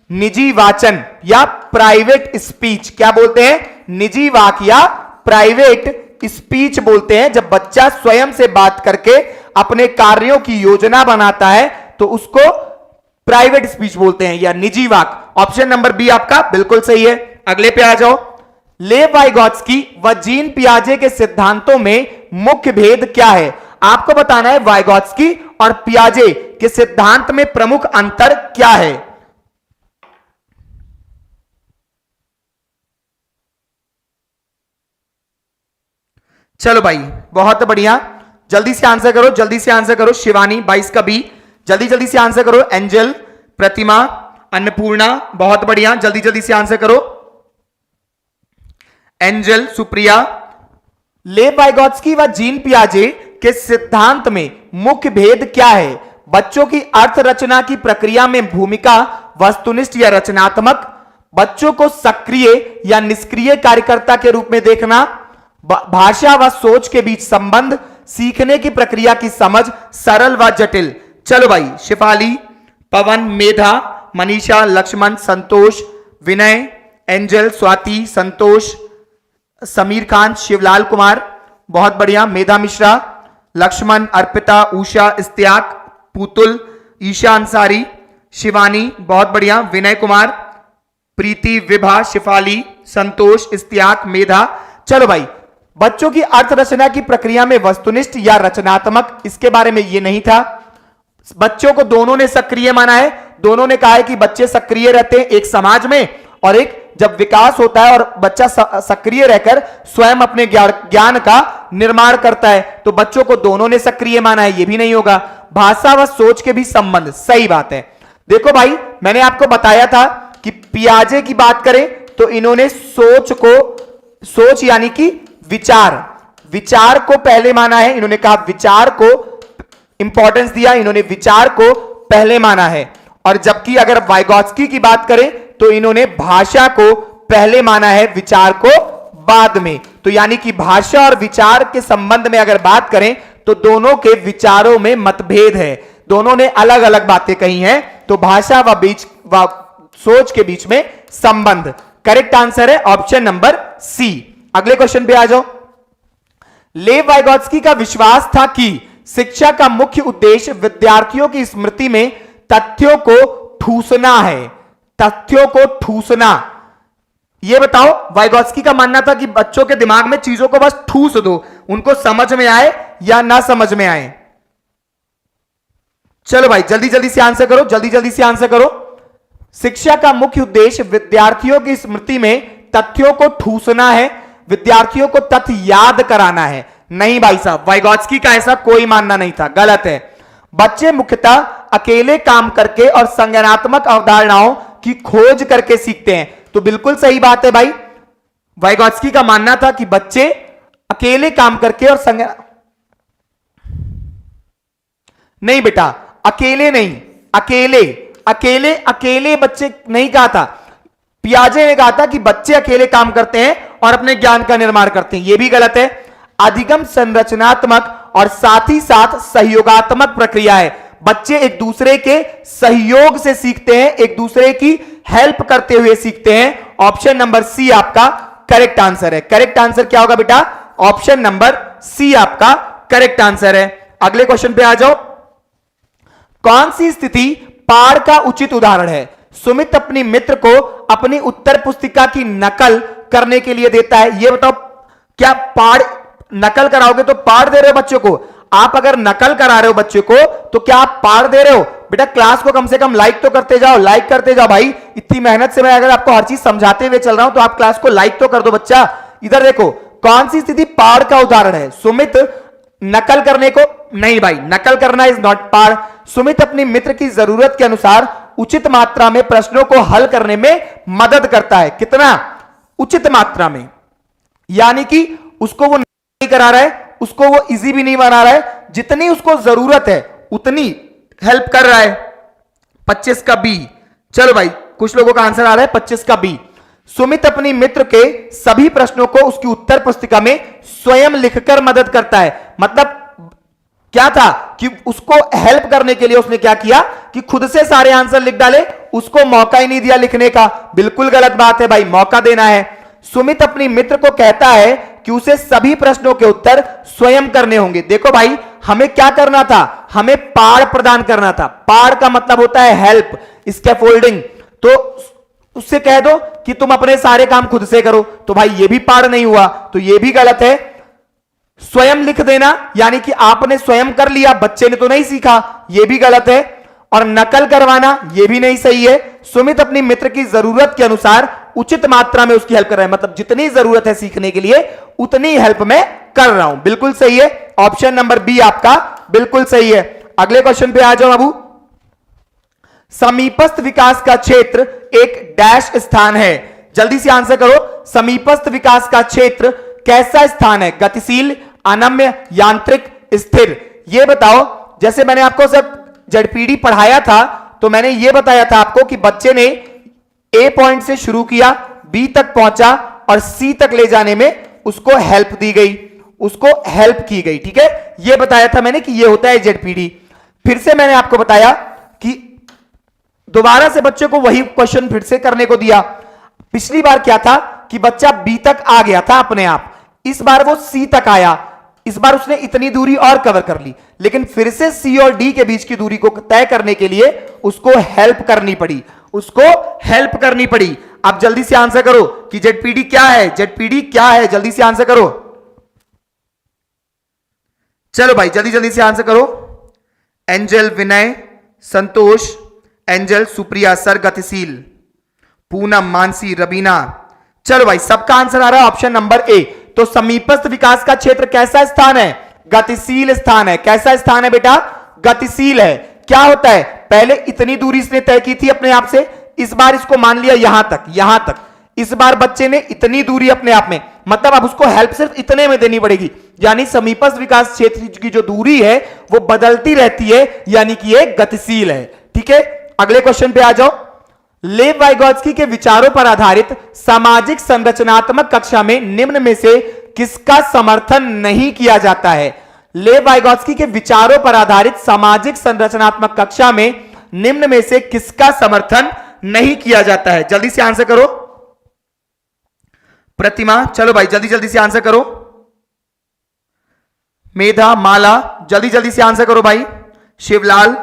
[SPEAKER 1] निजी वाचन या प्राइवेट स्पीच। क्या बोलते हैं? निजी वाक्य या प्राइवेट स्पीच बोलते हैं। जब बच्चा स्वयं से बात करके अपने कार्यों की योजना बनाता है तो उसको प्राइवेट स्पीच बोलते हैं या निजी वाक्य। ऑप्शन नंबर बी आपका बिल्कुल सही है। अगले पे आ जाओ। लेव वाइगॉत्स्की व जीन पियाजे के सिद्धांतों में मुख्य भेद क्या है? आपको बताना है वाइगॉत्स्की और पियाजे के सिद्धांत में प्रमुख अंतर क्या है। चलो भाई बहुत बढ़िया, जल्दी से आंसर करो, जल्दी से आंसर करो। शिवानी 22 का बी, जल्दी जल्दी से आंसर करो। एंजल, प्रतिमा, अन्नपूर्णा, बहुत बढ़िया, जल्दी जल्दी से आंसर करो। एंजल, सुप्रिया। लेव वाइगॉत्स्की व जीन पियाजे के सिद्धांत में मुख्य भेद क्या है? बच्चों की अर्थ रचना की प्रक्रिया में भूमिका वस्तुनिष्ठ या रचनात्मक, बच्चों को सक्रिय या निष्क्रिय कार्यकर्ता के रूप में देखना, भाषा व सोच के बीच संबंध, सीखने की प्रक्रिया की समझ, सरल व जटिल। चलो भाई शिफाली, पवन, मेधा, मनीषा, लक्ष्मण, संतोष, विनय, एंजल, स्वाति, संतोष, समीर खान, शिवलाल कुमार, बहुत बढ़िया, मेधा मिश्रा, लक्ष्मण, अर्पिता, उषा, इस्तियाक, पुतुल, ईशा अंसारी, शिवानी, बहुत बढ़िया, विनय कुमार, प्रीति, विभा, शिफाली, संतोष, इस्तियाक, मेधा। चलो भाई, बच्चों की अर्थ रचना की प्रक्रिया में वस्तुनिष्ठ या रचनात्मक, इसके बारे में ये नहीं था। बच्चों को दोनों ने सक्रिय माना है, दोनों ने कहा है कि बच्चे सक्रिय रहते हैं एक समाज में, और एक जब विकास होता है और बच्चा सक्रिय रहकर स्वयं अपने ज्ञान का निर्माण करता है, तो बच्चों को दोनों ने सक्रिय माना है, ये भी नहीं होगा। भाषा व सोच के भी संबंध, सही बात है। देखो भाई, मैंने आपको बताया था कि पियाजे की बात करें तो इन्होंने सोच यानी कि विचार को पहले माना है, इन्होंने कहा विचार को इंपॉर्टेंस दिया, इन्होंने विचार को पहले माना है। और जबकि अगर वाइगॉत्स्की की बात करें तो इन्होंने भाषा को पहले माना है, विचार को बाद में। तो यानी कि भाषा और विचार के संबंध में अगर बात करें तो दोनों के विचारों में मतभेद है, दोनों ने अलग अलग बातें कही हैं। तो भाषा व सोच के बीच में संबंध, करेक्ट आंसर है ऑप्शन नंबर सी। अगले क्वेश्चन पे आ जाओ। लेव वाइगॉत्स्की का विश्वास था कि शिक्षा का मुख्य उद्देश्य विद्यार्थियों की स्मृति में तथ्यों को ठूसना है, तथ्यों को ठूसना। यह बताओ, वाइगॉत्स्की का मानना था कि बच्चों के दिमाग में चीजों को बस ठूस दो, उनको समझ में आए या ना समझ में आए। चलो भाई, जल्दी जल्दी से आंसर करो, जल्दी जल्दी से आंसर करो। शिक्षा का मुख्य उद्देश्य विद्यार्थियों की स्मृति में तथ्यों को ठूसना है, विद्यार्थियों को तथ्य याद कराना है। नहीं भाई साहब, वाइगॉत्स्की का ऐसा कोई मानना नहीं था, गलत है। बच्चे मुख्यतः अकेले काम करके और संज्ञानात्मक अवधारणाओं की खोज करके सीखते हैं। तो बिल्कुल सही बात है भाई, वाइगॉत्स्की का मानना था कि बच्चे अकेले काम करके और नहीं बेटा, अकेले नहीं, अकेले बच्चे नहीं कहा था। पियाजे ने कहा था कि बच्चे अकेले काम करते हैं और अपने ज्ञान का निर्माण करते हैं, यह भी गलत है। अधिगम संरचनात्मक और साथ ही साथ सहयोगात्मक प्रक्रिया है। बच्चे एक दूसरे के सहयोग से सीखते हैं, एक दूसरे की हेल्प करते हुए सीखते हैं। ऑप्शन नंबर सी आपका करेक्ट आंसर है। करेक्ट आंसर क्या होगा बेटा? ऑप्शन नंबर सी आपका करेक्ट आंसर है। अगले क्वेश्चन पे आ जाओ। कौन सी स्थिति पाठ का उचित उदाहरण है? सुमित अपनी मित्र को अपनी उत्तर पुस्तिका की नकल करने के लिए देता है। यह बताओ, क्या पाठ नकल कराओगे तो पाठ दे रहे हो बच्चों को? आप अगर नकल करा रहे हो बच्चे को तो क्या आप पाठ दे रहे हो? बेटा क्लास को कम से कम लाइक तो करते जाओ, लाइक करते जाओ भाई। इतनी मेहनत से मैं अगर आपको हर चीज समझाते हुए चल रहा हूं तो आप क्लास को लाइक तो कर दो बच्चा। इधर देखो, कौन सी स्थिति पाठ का उदाहरण है? सुमित नकल करने को नहीं भाई, नकल करना इज नॉट पाठ। सुमित अपनी मित्र की जरूरत के अनुसार उचित मात्रा में प्रश्नों को हल करने में मदद करता है। कितना? उचित मात्रा में, यानी कि उसको वो नहीं करा रहा है, उसको वो इजी भी नहीं बना रहा है, जितनी उसको जरूरत है उतनी हेल्प कर रहा है। 25 का बी। चलो भाई, कुछ लोगों का आंसर आ रहा है 25 का बी। सुमित अपनी मित्र के सभी प्रश्नों को उसकी उत्तर पुस्तिका में स्वयं लिखकर मदद करता है। मतलब क्या था कि उसको हेल्प करने के लिए उसने क्या किया कि खुद से सारे आंसर लिख डाले, उसको मौका ही नहीं दिया लिखने का। बिल्कुल गलत बात है भाई, मौका देना है। सुमित अपनी मित्र को कहता है कि उसे सभी प्रश्नों के उत्तर स्वयं करने होंगे। देखो भाई, हमें क्या करना था? हमें पाड़ प्रदान करना था। पाड़ का मतलब होता है हेल्प, स्कैफोल्डिंग। तो उससे कह दो कि तुम अपने सारे काम खुद से करो, तो भाई ये भी पाड़ नहीं हुआ, तो ये भी गलत है। स्वयं लिख देना यानी कि आपने स्वयं कर लिया, बच्चे ने तो नहीं सीखा, यह भी गलत है। और नकल करवाना यह भी नहीं सही है। सुमित अपनी मित्र की जरूरत के अनुसार उचित मात्रा में उसकी हेल्प कर रहा है, मतलब जितनी जरूरत है सीखने के लिए उतनी हेल्प मैं कर रहा हूं। बिल्कुल सही है, ऑप्शन नंबर बी आपका बिल्कुल सही है। अगले क्वेश्चन पे आ जाओ बाबू। समीपस्थ विकास का क्षेत्र एक डैश स्थान है। जल्दी से आंसर करो। समीपस्थ विकास का क्षेत्र कैसा स्थान है? गतिशील, अनम्य, यांत्रिक, स्थिर। यह बताओ। जैसे मैंने आपको सब जेडपीडी पढ़ाया था तो मैंने यह बताया था आपको कि बच्चे ने ए पॉइंट से शुरू किया, बी तक पहुंचा और सी तक ले जाने में उसको हेल्प दी गई, उसको हेल्प की गई। ठीक है, यह बताया था मैंने कि यह होता है जेडपीडी। फिर से मैंने आपको बताया कि दोबारा से बच्चे को वही क्वेश्चन फिर से करने को दिया। पिछली बार क्या था कि बच्चा बी तक आ गया था अपने आप, इस बार वो सी तक आया, इस बार उसने इतनी दूरी और कवर कर ली, लेकिन फिर से सी और डी के बीच की दूरी को तय करने के लिए उसको हेल्प करनी पड़ी, उसको हेल्प करनी पड़ी। अब जल्दी से आंसर करो कि जेडपीडी क्या है, जेडपीडी क्या है, जल्दी से आंसर करो। चलो भाई जल्दी जल्दी से आंसर करो। एंजल, विनय, संतोष, एंजल, सुप्रिया, सर गतिशील, पूनम, मानसी, रबीना। चलो भाई सबका आंसर आ रहा है ऑप्शन नंबर ए। तो समीपस्थ विकास का क्षेत्र कैसा स्थान है? गतिशील स्थान है। कैसा स्थान है बेटा? गतिशील है। क्या होता है, पहले इतनी दूरी इसने तय की थी अपने आप से, इस बार इसको मान लिया यहां तक, यहां तक, इस बार बच्चे ने इतनी दूरी अपने आप में, मतलब अब उसको हेल्प सिर्फ इतने में देनी पड़ेगी, यानी समीपस्थ विकास क्षेत्र की जो दूरी है वो बदलती रहती है, यानी कि ये गतिशील है। ठीक है, अगले क्वेश्चन पे आ जाओ। लेव वाइगोत्स्की के विचारों पर आधारित सामाजिक संरचनात्मक कक्षा में निम्न में से किसका समर्थन नहीं किया जाता है? लेव वाइगोत्स्की के विचारों पर आधारित सामाजिक संरचनात्मक कक्षा में निम्न में से किसका समर्थन नहीं किया जाता है? जल्दी से आंसर करो। प्रतिमा, चलो भाई जल्दी जल्दी से आंसर करो। मेधा, माला, जल्दी जल्दी से आंसर करो भाई। शिवलाल,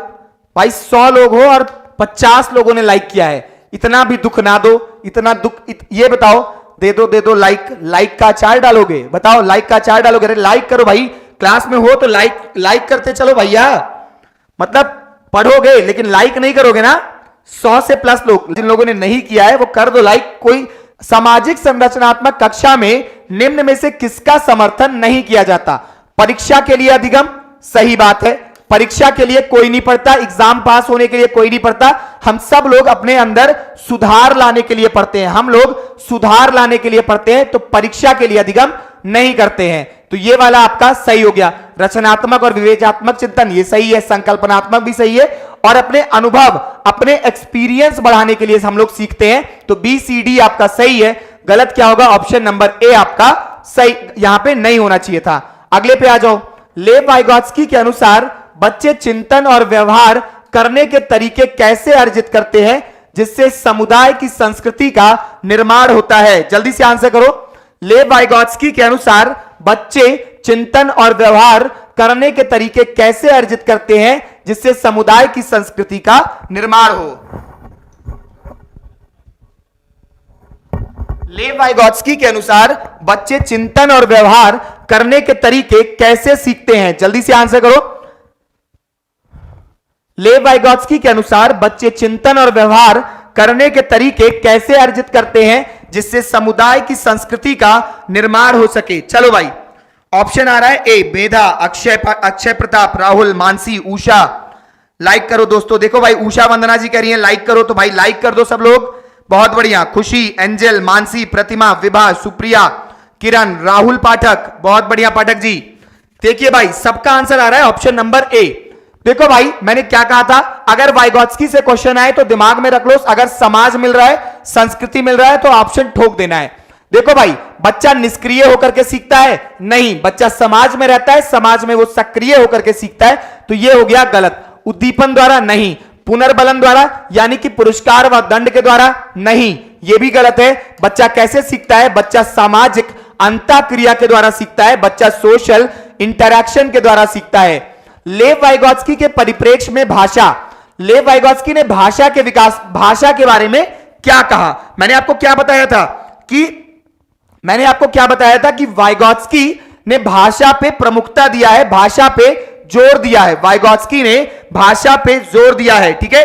[SPEAKER 1] भाई 100 लोग हो और 50 लोगों ने लाइक किया है, इतना भी दुख ना दो, इतना दुख ये बताओ, दे दो लाइक का अचार डालोगे? बताओ लाइक का अचार डालोगे? अरे लाइक करो भाई, क्लास में हो तो लाइक करते चलो भैया, मतलब पढ़ोगे लेकिन लाइक नहीं करोगे ना। 100 से प्लस लोग, जिन लोगों ने नहीं किया है वो कर दो लाइक। कोई सामाजिक संरचनात्मक कक्षा में निम्न में से किसका समर्थन नहीं किया जाता? परीक्षा के लिए अधिगम, सही बात है, परीक्षा के लिए कोई नहीं पढ़ता, एग्जाम पास होने के लिए कोई नहीं पढ़ता, हम सब लोग अपने अंदर सुधार लाने के लिए पढ़ते हैं, हम लोग सुधार लाने के लिए पढ़ते हैं, तो परीक्षा के लिए अधिगम नहीं करते हैं। तो ये वाला आपका सही हो गया। रचनात्मक और विवेचनात्मक चिंतन ये सही है, संकल्पनात्मक भी सही है, और अपने अनुभव, अपने एक्सपीरियंस बढ़ाने के लिए हम लोग सीखते हैं, तो बी सी डी आपका सही है। गलत क्या होगा? ऑप्शन नंबर ए आपका सही, यहां पे नहीं होना चाहिए था। अगले पे आ जाओ। लेव वाइगोत्स्की के अनुसार बच्चे चिंतन और व्यवहार करने के तरीके कैसे अर्जित करते हैं जिससे समुदाय की संस्कृति का निर्माण होता है? जल्दी से आंसर करो। लेव वाइगोत्स्की के अनुसार बच्चे चिंतन और व्यवहार करने के तरीके कैसे अर्जित करते हैं जिससे समुदाय की संस्कृति का निर्माण हो? लेव वाइगोत्स्की के अनुसार बच्चे चिंतन और व्यवहार करने के तरीके कैसे सीखते हैं? जल्दी से आंसर करो। लेव वाइगोत्स्की के अनुसार बच्चे चिंतन और व्यवहार करने के तरीके कैसे अर्जित करते हैं जिससे समुदाय की संस्कृति का निर्माण हो सके? चलो भाई ऑप्शन आ रहा है ए, मेधा, अक्षय प्रताप, राहुल, मानसी, उषा। लाइक करो दोस्तों। देखो भाई उषा वंदना जी कह रही हैं लाइक करो, तो भाई लाइक कर दो सब लोग, बहुत बढ़िया। खुशी, एंजल, मानसी, प्रतिमा, विभा, सुप्रिया, किरण, राहुल पाठक, बहुत बढ़िया पाठक जी। देखिए भाई सबका आंसर आ रहा है ऑप्शन नंबर ए। देखो भाई मैंने क्या कहा था, अगर वाइगोत्स्की से क्वेश्चन आए तो दिमाग में रख लो, अगर समाज मिल रहा है, संस्कृति मिल रहा है तो ऑप्शन ठोक देना है। देखो भाई बच्चा निष्क्रिय होकर के सीखता है? नहीं, बच्चा समाज में रहता है, समाज में वो सक्रिय होकर के सीखता है, तो ये हो गया गलत। उद्दीपन द्वारा नहीं, पुनर्बलन द्वारा यानी कि पुरस्कार व दंड के द्वारा नहीं, ये भी गलत है। बच्चा कैसे सीखता है? बच्चा सामाजिक अंतःक्रिया के द्वारा सीखता है, बच्चा सोशल इंटरैक्शन के द्वारा सीखता है। लेव वाइगोत्स्की के परिप्रेक्ष्य में भाषा, लेव वाइगोत्स्की ने भाषा के विकास, भाषा के बारे में क्या कहा? मैंने आपको क्या बताया था कि वाइगोत्स्की ने भाषा पे प्रमुखता दिया है, भाषा पे जोर दिया है, वाइगोत्स्की ने भाषा पे जोर दिया है। ठीक है,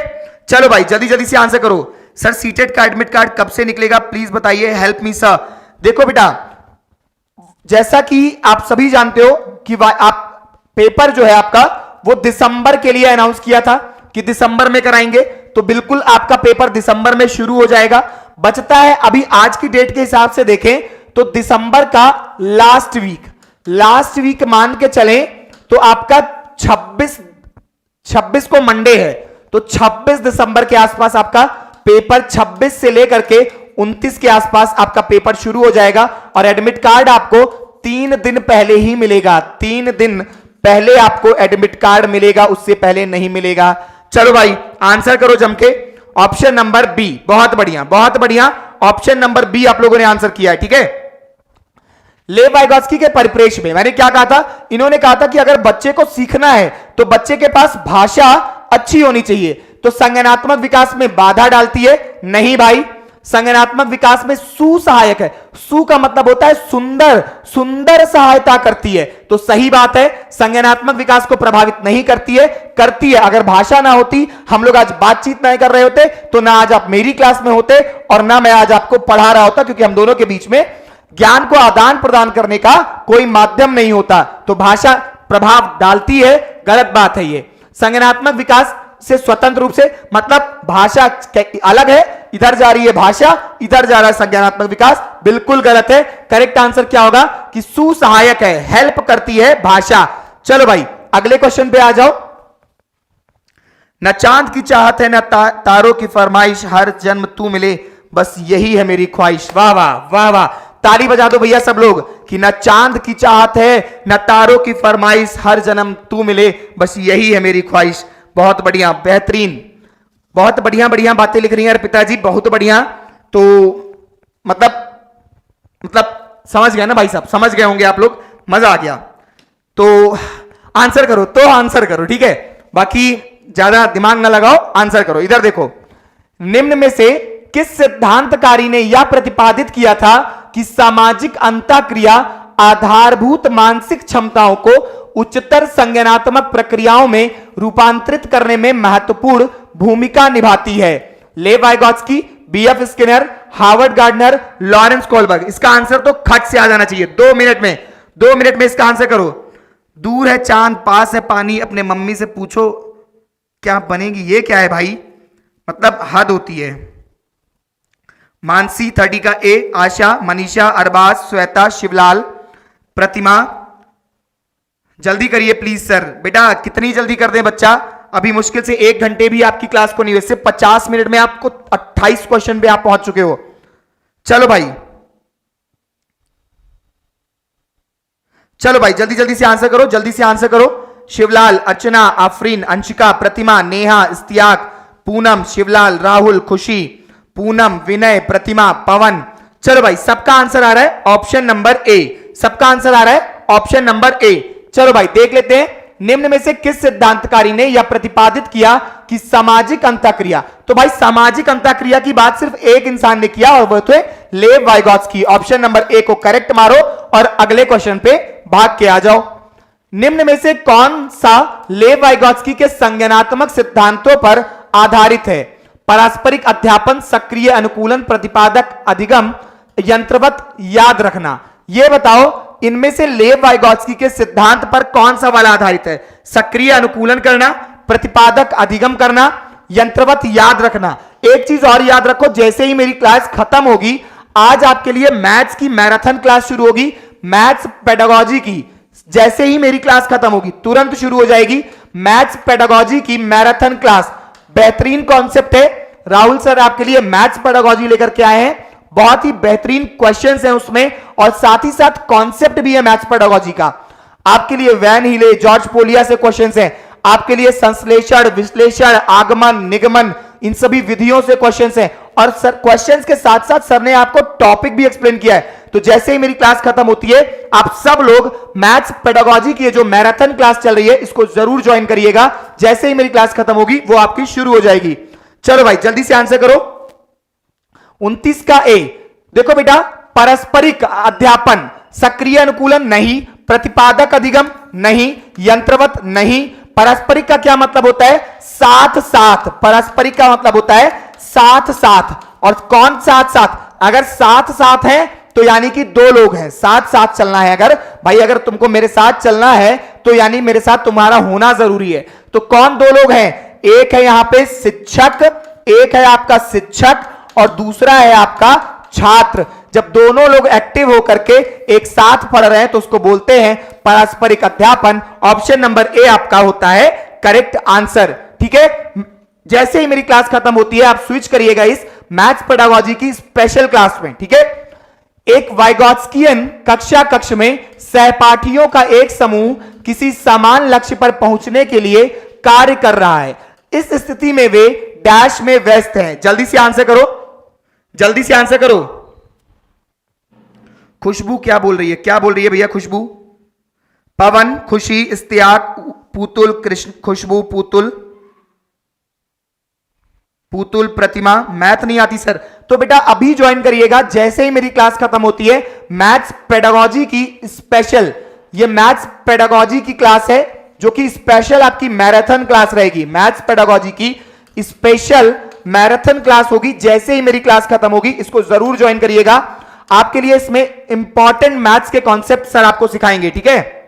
[SPEAKER 1] चलो भाई जल्दी जल्दी से आंसर करो। सर सीटेट का एडमिट कार्ड कब से निकलेगा प्लीज बताइए, हेल्प मी सर। देखो बेटा जैसा कि आप सभी जानते हो कि आप पेपर जो है आपका वो दिसंबर के लिए अनाउंस किया था कि दिसंबर में कराएंगे, तो बिल्कुल आपका पेपर दिसंबर में शुरू हो जाएगा। बचता है अभी आज की डेट के हिसाब से देखें तो दिसंबर का लास्ट वीक मान के चलें तो आपका 26 को मंडे है, तो 26 दिसंबर के आसपास आपका पेपर, 26 से लेकर के 29 के आसपास आपका पेपर शुरू हो जाएगा, और एडमिट कार्ड आपको 3 दिन पहले ही मिलेगा, 3 दिन पहले आपको एडमिट कार्ड मिलेगा, उससे पहले नहीं मिलेगा। चलो भाई आंसर करो जम के, ऑप्शन नंबर बी, बहुत बढ़िया बहुत बढ़िया, ऑप्शन नंबर बी आप लोगों ने आंसर किया है, ठीक है। लेव वाइगॉत्स्की के परिप्रेक्ष्य में मैंने क्या कहा था, इन्होंने कहा था कि अगर बच्चे को सीखना है तो बच्चे के पास भाषा अच्छी होनी चाहिए। तो संज्ञानात्मक विकास में बाधा डालती है? नहीं भाई, संज्ञानात्मक विकास में सुसहायक है। सु का मतलब होता है सुंदर, सुंदर सहायता करती है। तो सही बात है, संज्ञानात्मक विकास को प्रभावित नहीं करती है, करती है। अगर भाषा ना होती, हम लोग आज बातचीत नहीं कर रहे होते, तो ना आज आप मेरी क्लास में होते और ना मैं आज आपको पढ़ा रहा होता, क्योंकि हम दोनों के बीच में ज्ञान को आदान प्रदान करने का कोई माध्यम नहीं होता। तो भाषा प्रभाव डालती है, गलत बात है ये। संज्ञानात्मक विकास से स्वतंत्र रूप से मतलब भाषा अलग है, इधर जा रही है भाषा, इधर जा रहा है संज्ञानात्मक विकास, बिल्कुल गलत है। करेक्ट आंसर क्या होगा कि सुसहायक है, हेल्प करती है भाषा। चलो भाई अगले क्वेश्चन पे आ जाओ। न चांद की चाहत है न तारों की फरमाइश, हर जन्म तू मिले बस यही है मेरी ख्वाहिश। वाह वाह वाह वाह, ताली बजा दो भैया सब लोग कि न चांद की चाहत है न तारों की फरमाइश, हर जन्म तू मिले बस यही है मेरी ख्वाहिश। बहुत बढ़िया, बेहतरीन, बहुत बढ़िया बढ़िया बातें लिख रही हैं पिताजी, बहुत बढ़िया। तो मतलब समझ गए ना भाई साहब, समझ गए होंगे आप लोग, मजा आ गया। तो आंसर करो, तो आंसर करो, ठीक है, बाकी ज्यादा दिमाग ना लगाओ, आंसर करो। इधर देखो, निम्न में से किस सिद्धांतकारी ने यह प्रतिपादित किया था कि सामाजिक अंतःक्रिया आधारभूत मानसिक क्षमताओं को उच्चतर संज्ञानात्मक प्रक्रियाओं में रूपांतरित करने में महत्वपूर्ण भूमिका निभाती है? Lev Vygotsky, B F Skinner, Harvard Gardner, Lawrence Kohlberg. इसका आंसर तो खट से आ जाना चाहिए 2 मिनट में, 2 मिनट में इसका आंसर करो। दूर है चांद पास है पानी, अपने मम्मी से पूछो क्या बनेगी। ये क्या है भाई, मतलब हद होती है। मानसी 30 का ए, आशा, मनीषा, अरबाज, श्वेता, शिवलाल, प्रतिमा। जल्दी करिए प्लीज सर। बेटा कितनी जल्दी कर दें बच्चा, अभी मुश्किल से 1 घंटे भी आपकी क्लास को नहीं हुए, सिर्फ 50 मिनट में आपको 28 क्वेश्चन पे आप पहुंच चुके हो। चलो भाई, चलो भाई जल्दी जल्दी से आंसर करो, जल्दी से आंसर करो। शिवलाल, अर्चना, आफरीन, अंशिका, प्रतिमा, नेहा, इस्तियाक, पूनम, शिवलाल, राहुल, खुशी, पूनम, विनय, प्रतिमा, पवन। चलो भाई सबका आंसर आ रहा है ऑप्शन नंबर ए, सबका आंसर आ रहा है ऑप्शन नंबर ए। चलो भाई देख लेते हैं, निम्न में से किस सिद्धांतकारी ने यह प्रतिपादित किया कि सामाजिक अंतःक्रिया। तो भाई सामाजिक अंतःक्रिया की बात सिर्फ एक इंसान ने किया और वह थे लेव वाइगॉत्स्की। ऑप्शन नंबर ए को करेक्ट मारो और अगले क्वेश्चन पे भाग के आ जाओ। निम्न में से कौन सा लेव वाइगॉत्स्की के संज्ञानात्मक सिद्धांतों पर आधारित है? पारस्परिक अध्यापन, सक्रिय अनुकूलन, प्रतिपादक अधिगम, यंत्रवत याद रखना। यह बताओ इनमें से लेव वाइगॉत्स्की के सिद्धांत पर कौन सा वाला आधारित है? सक्रिय अनुकूलन करना, प्रतिपादक अधिगम करना, यंत्रवत याद रखना। एक चीज और याद रखो, जैसे ही मेरी क्लास खत्म होगी, आज आपके लिए मैथ्स की मैराथन क्लास शुरू होगी, मैथ्स पेडागोजी की। जैसे ही मेरी क्लास खत्म होगी तुरंत शुरू हो जाएगी मैथ्स पेडागोजी की मैराथन क्लास। बेहतरीन कॉन्सेप्ट है, राहुल सर आपके लिए मैथ्स पेडागोजी लेकर के आए हैं। बहुत ही बेहतरीन क्वेश्चंस हैं उसमें और साथ ही साथ कॉन्सेप्ट भी है मैथ्स पेडागोजी का। आपके लिए वैन हीले, जॉर्ज पोलिया से क्वेश्चंस हैं, आपके लिए संश्लेषण, विश्लेषण, आगमन, निगमन, इन सभी विधियों से क्वेश्चंस हैं। और सर क्वेश्चंस के साथ साथ सर ने आपको टॉपिक भी एक्सप्लेन किया है। तो जैसे ही मेरी क्लास खत्म होती है, आप सब लोग मैथ्स पेडागोजी की जो मैराथन क्लास चल रही है इसको जरूर ज्वाइन करिएगा। जैसे ही मेरी क्लास खत्म होगी वो आपकी शुरू हो जाएगी। चलो भाई जल्दी से आंसर करो। 29 का ए, देखो बेटा, पारस्परिक अध्यापन, सक्रिय अनुकूलन नहीं, प्रतिपादक अधिगम नहीं, यंत्रवत नहीं। पारस्परिक का क्या मतलब होता है? साथ साथ। पारस्परिक का मतलब होता है साथ साथ। और कौन साथ साथ? अगर साथ साथ है तो यानी कि 2 लोग हैं, साथ साथ चलना है। अगर भाई अगर तुमको मेरे साथ चलना है तो यानी मेरे साथ तुम्हारा होना जरूरी है। तो कौन 2 लोग हैं? एक है यहां पे शिक्षक, एक है आपका शिक्षक और दूसरा है आपका छात्र। जब दोनों लोग एक्टिव होकर के एक साथ पढ़ रहे हैं तो उसको बोलते हैं पारस्परिक अध्यापन। ऑप्शन नंबर ए आपका होता है करेक्ट आंसर। ठीक है, जैसे ही मेरी क्लास खत्म होती है आप स्विच करिएगा इस मैथ्स पेडागोजी की स्पेशल क्लास में। ठीक है, एक वाइगॉत्स्कियन कक्ष में सहपाठियों का एक समूह किसी समान लक्ष्य पर पहुंचने के लिए कार्य कर रहा है। इस स्थिति में वे डैश में व्यस्त हैं। जल्दी से आंसर करो। जल्दी से आंसर करो। खुशबू क्या बोल रही है, क्या बोल रही है भैया खुशबू? पवन, खुशी, इस्तियाक, पुतुल, कृष्ण, खुशबू, पुतुल, पुतुल, प्रतिमा। मैथ नहीं आती सर, तो बेटा अभी ज्वाइन करिएगा, जैसे ही मेरी क्लास खत्म होती है। मैथ्स पेडागोजी की स्पेशल, ये मैथ्स पेडागोजी की क्लास है जो कि स्पेशल आपकी मैराथन क्लास रहेगी। मैथ्स पेडागोजी की स्पेशल मैराथन क्लास होगी, जैसे ही मेरी क्लास खत्म होगी इसको जरूर ज्वाइन करिएगा। आपके लिए इसमें इंपॉर्टेंट मैथ्स के कॉन्सेप्ट सर आपको सिखाएंगे, ठीक है।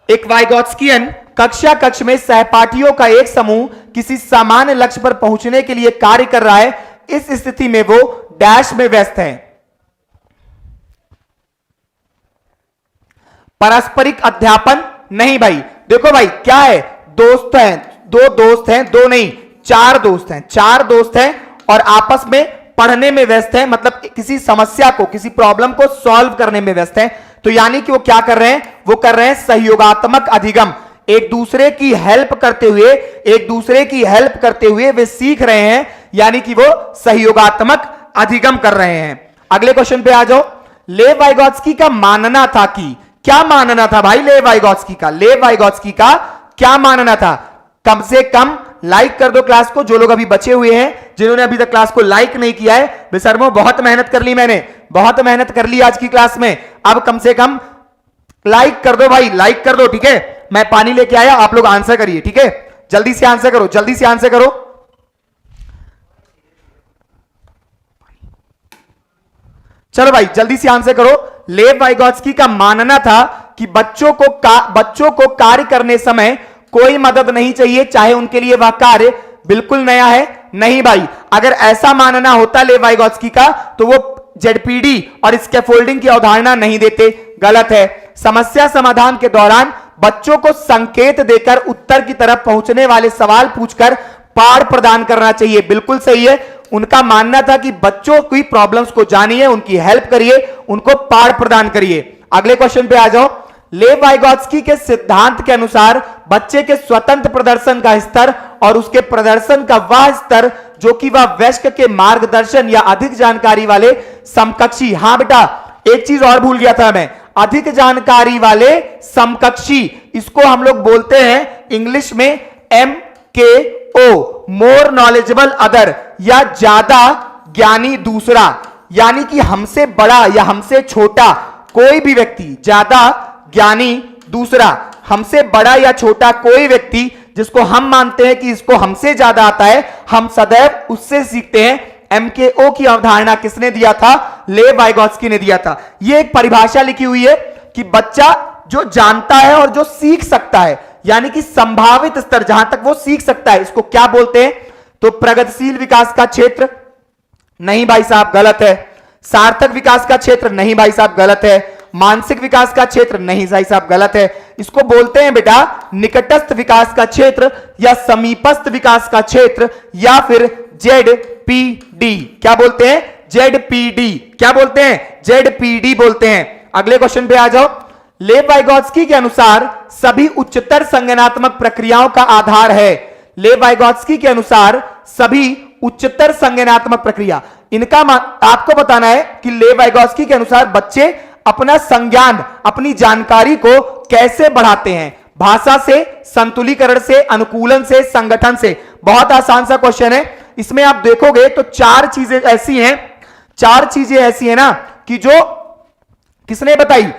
[SPEAKER 1] एक वाइगॉट्स्कियन कक्षा कक्ष में सहपाठियों का एक समूह किसी सामान्य लक्ष्य पर पहुंचने के लिए कार्य कर रहा है। इस स्थिति में वो डैश में व्यस्त है। पारस्परिक अध्यापन नहीं भाई, देखो भाई क्या है, दोस्त हैं, दो दोस्त हैं, दो नहीं चार दोस्त हैं, चार दोस्त हैं और आपस में पढ़ने में व्यस्त हैं, मतलब किसी समस्या को, किसी प्रॉब्लम को सॉल्व करने में व्यस्त हैं। तो यानी कि वो क्या कर रहे हैं, वो कर रहे हैं सहयोगात्मक अधिगम। एक दूसरे की हेल्प करते हुए, एक दूसरे की हेल्प करते हुए वे सीख रहे हैं, यानी कि वो सहयोगात्मक अधिगम कर रहे हैं। अगले क्वेश्चन पे आ जाओ। लेव वाइगॉत्स्की का मानना था कि, क्या मानना था भाई लेव वाइगॉत्स्की का? लेव वाइगॉत्स्की का क्या मानना था? कम से कम लाइक कर दो क्लास को, जो लोग अभी बचे हुए हैं, जिन्होंने अभी तक क्लास को लाइक नहीं किया है। बेशर्मो बहुत मेहनत कर ली मैंने, बहुत मेहनत कर ली आज की क्लास में, अब कम से कम लाइक कर दो भाई, लाइक कर दो, ठीक है। मैं पानी लेके आया, आप लोग आंसर करिए, ठीक है। जल्दी से आंसर करो, जल्दी से आंसर करो। चलो भाई जल्दी से आंसर करो। लेव वाइगॉत्स्की का मानना था कि बच्चों को कार्य करने समय कोई मदद नहीं चाहिए, चाहे उनके लिए वह कार्य बिल्कुल नया है। नहीं भाई, अगर ऐसा मानना होता लेव वाइगॉत्स्की का तो वो जेडपीडी और स्कैफोल्डिंग की अवधारणा नहीं देते। गलत है। समस्या समाधान के दौरान बच्चों को संकेत देकर उत्तर की तरफ पहुंचने वाले सवाल पूछकर पाठ प्रदान करना चाहिए। बिल्कुल सही है। उनका मानना था कि बच्चों की प्रॉब्लम्स को जानिए, उनकी हेल्प करिए, उनको पाठ प्रदान करिए। अगले क्वेश्चन पे आ जाओ। लेव वाइगॉत्स्की के सिद्धांत के अनुसार बच्चे के स्वतंत्र प्रदर्शन का स्तर और उसके प्रदर्शन का वह स्तर जो कि वह वयस्क के मार्गदर्शन या अधिक जानकारी वाले समकक्षी, हां बेटा एक चीज और भूल गया था मैं, अधिक जानकारी वाले समकक्षी, इसको हम लोग बोलते हैं इंग्लिश में MKO, मोर नॉलेजेबल अदर, या ज्यादा ज्ञानी दूसरा। यानी कि हमसे बड़ा या हमसे छोटा कोई भी व्यक्ति, ज्यादा ज्ञानी दूसरा, हमसे बड़ा या छोटा कोई व्यक्ति जिसको हम मानते हैं कि इसको हमसे ज्यादा आता है, हम सदैव उससे सीखते हैं। MKO की अवधारणा किसने दिया था? लेव वाइगॉत्स्की ने दिया था। यह एक परिभाषा लिखी हुई है कि बच्चा जो जानता है और जो सीख सकता है, यानी कि संभावित स्तर जहां तक वो सीख सकता है, इसको क्या बोलते हैं? तो प्रगतिशील विकास का क्षेत्र, नहीं भाई साहब गलत है। सार्थक विकास का क्षेत्र, नहीं भाई साहब गलत है। मानसिक विकास का क्षेत्र, नहीं भाई साहब गलत है। इसको बोलते हैं बेटा निकटस्थ विकास का क्षेत्र या समीपस्थ विकास का क्षेत्र या फिर ZPD। क्या बोलते हैं? ZPD। क्या बोलते हैं? ZPD बोलते हैं। अगले क्वेश्चन पे आ जाओ। लेव वाइगॉत्स्की के अनुसार सभी उच्चतर संज्ञानात्मक प्रक्रियाओं का आधार है। लेव वाइगॉत्स्की के अनुसार सभी उच्चतर संज्ञानात्मक प्रक्रिया, इनका आपको बताना है कि लेव वाइगॉत्स्की के अनुसार बच्चे अपना संज्ञान, अपनी जानकारी को कैसे बढ़ाते हैं? भाषा से, संतुलीकरण से, अनुकूलन से, संगठन से। बहुत आसान सा क्वेश्चन है। इसमें आप देखोगे तो चार चीजें ऐसी हैं ना कि जो किसने बताई?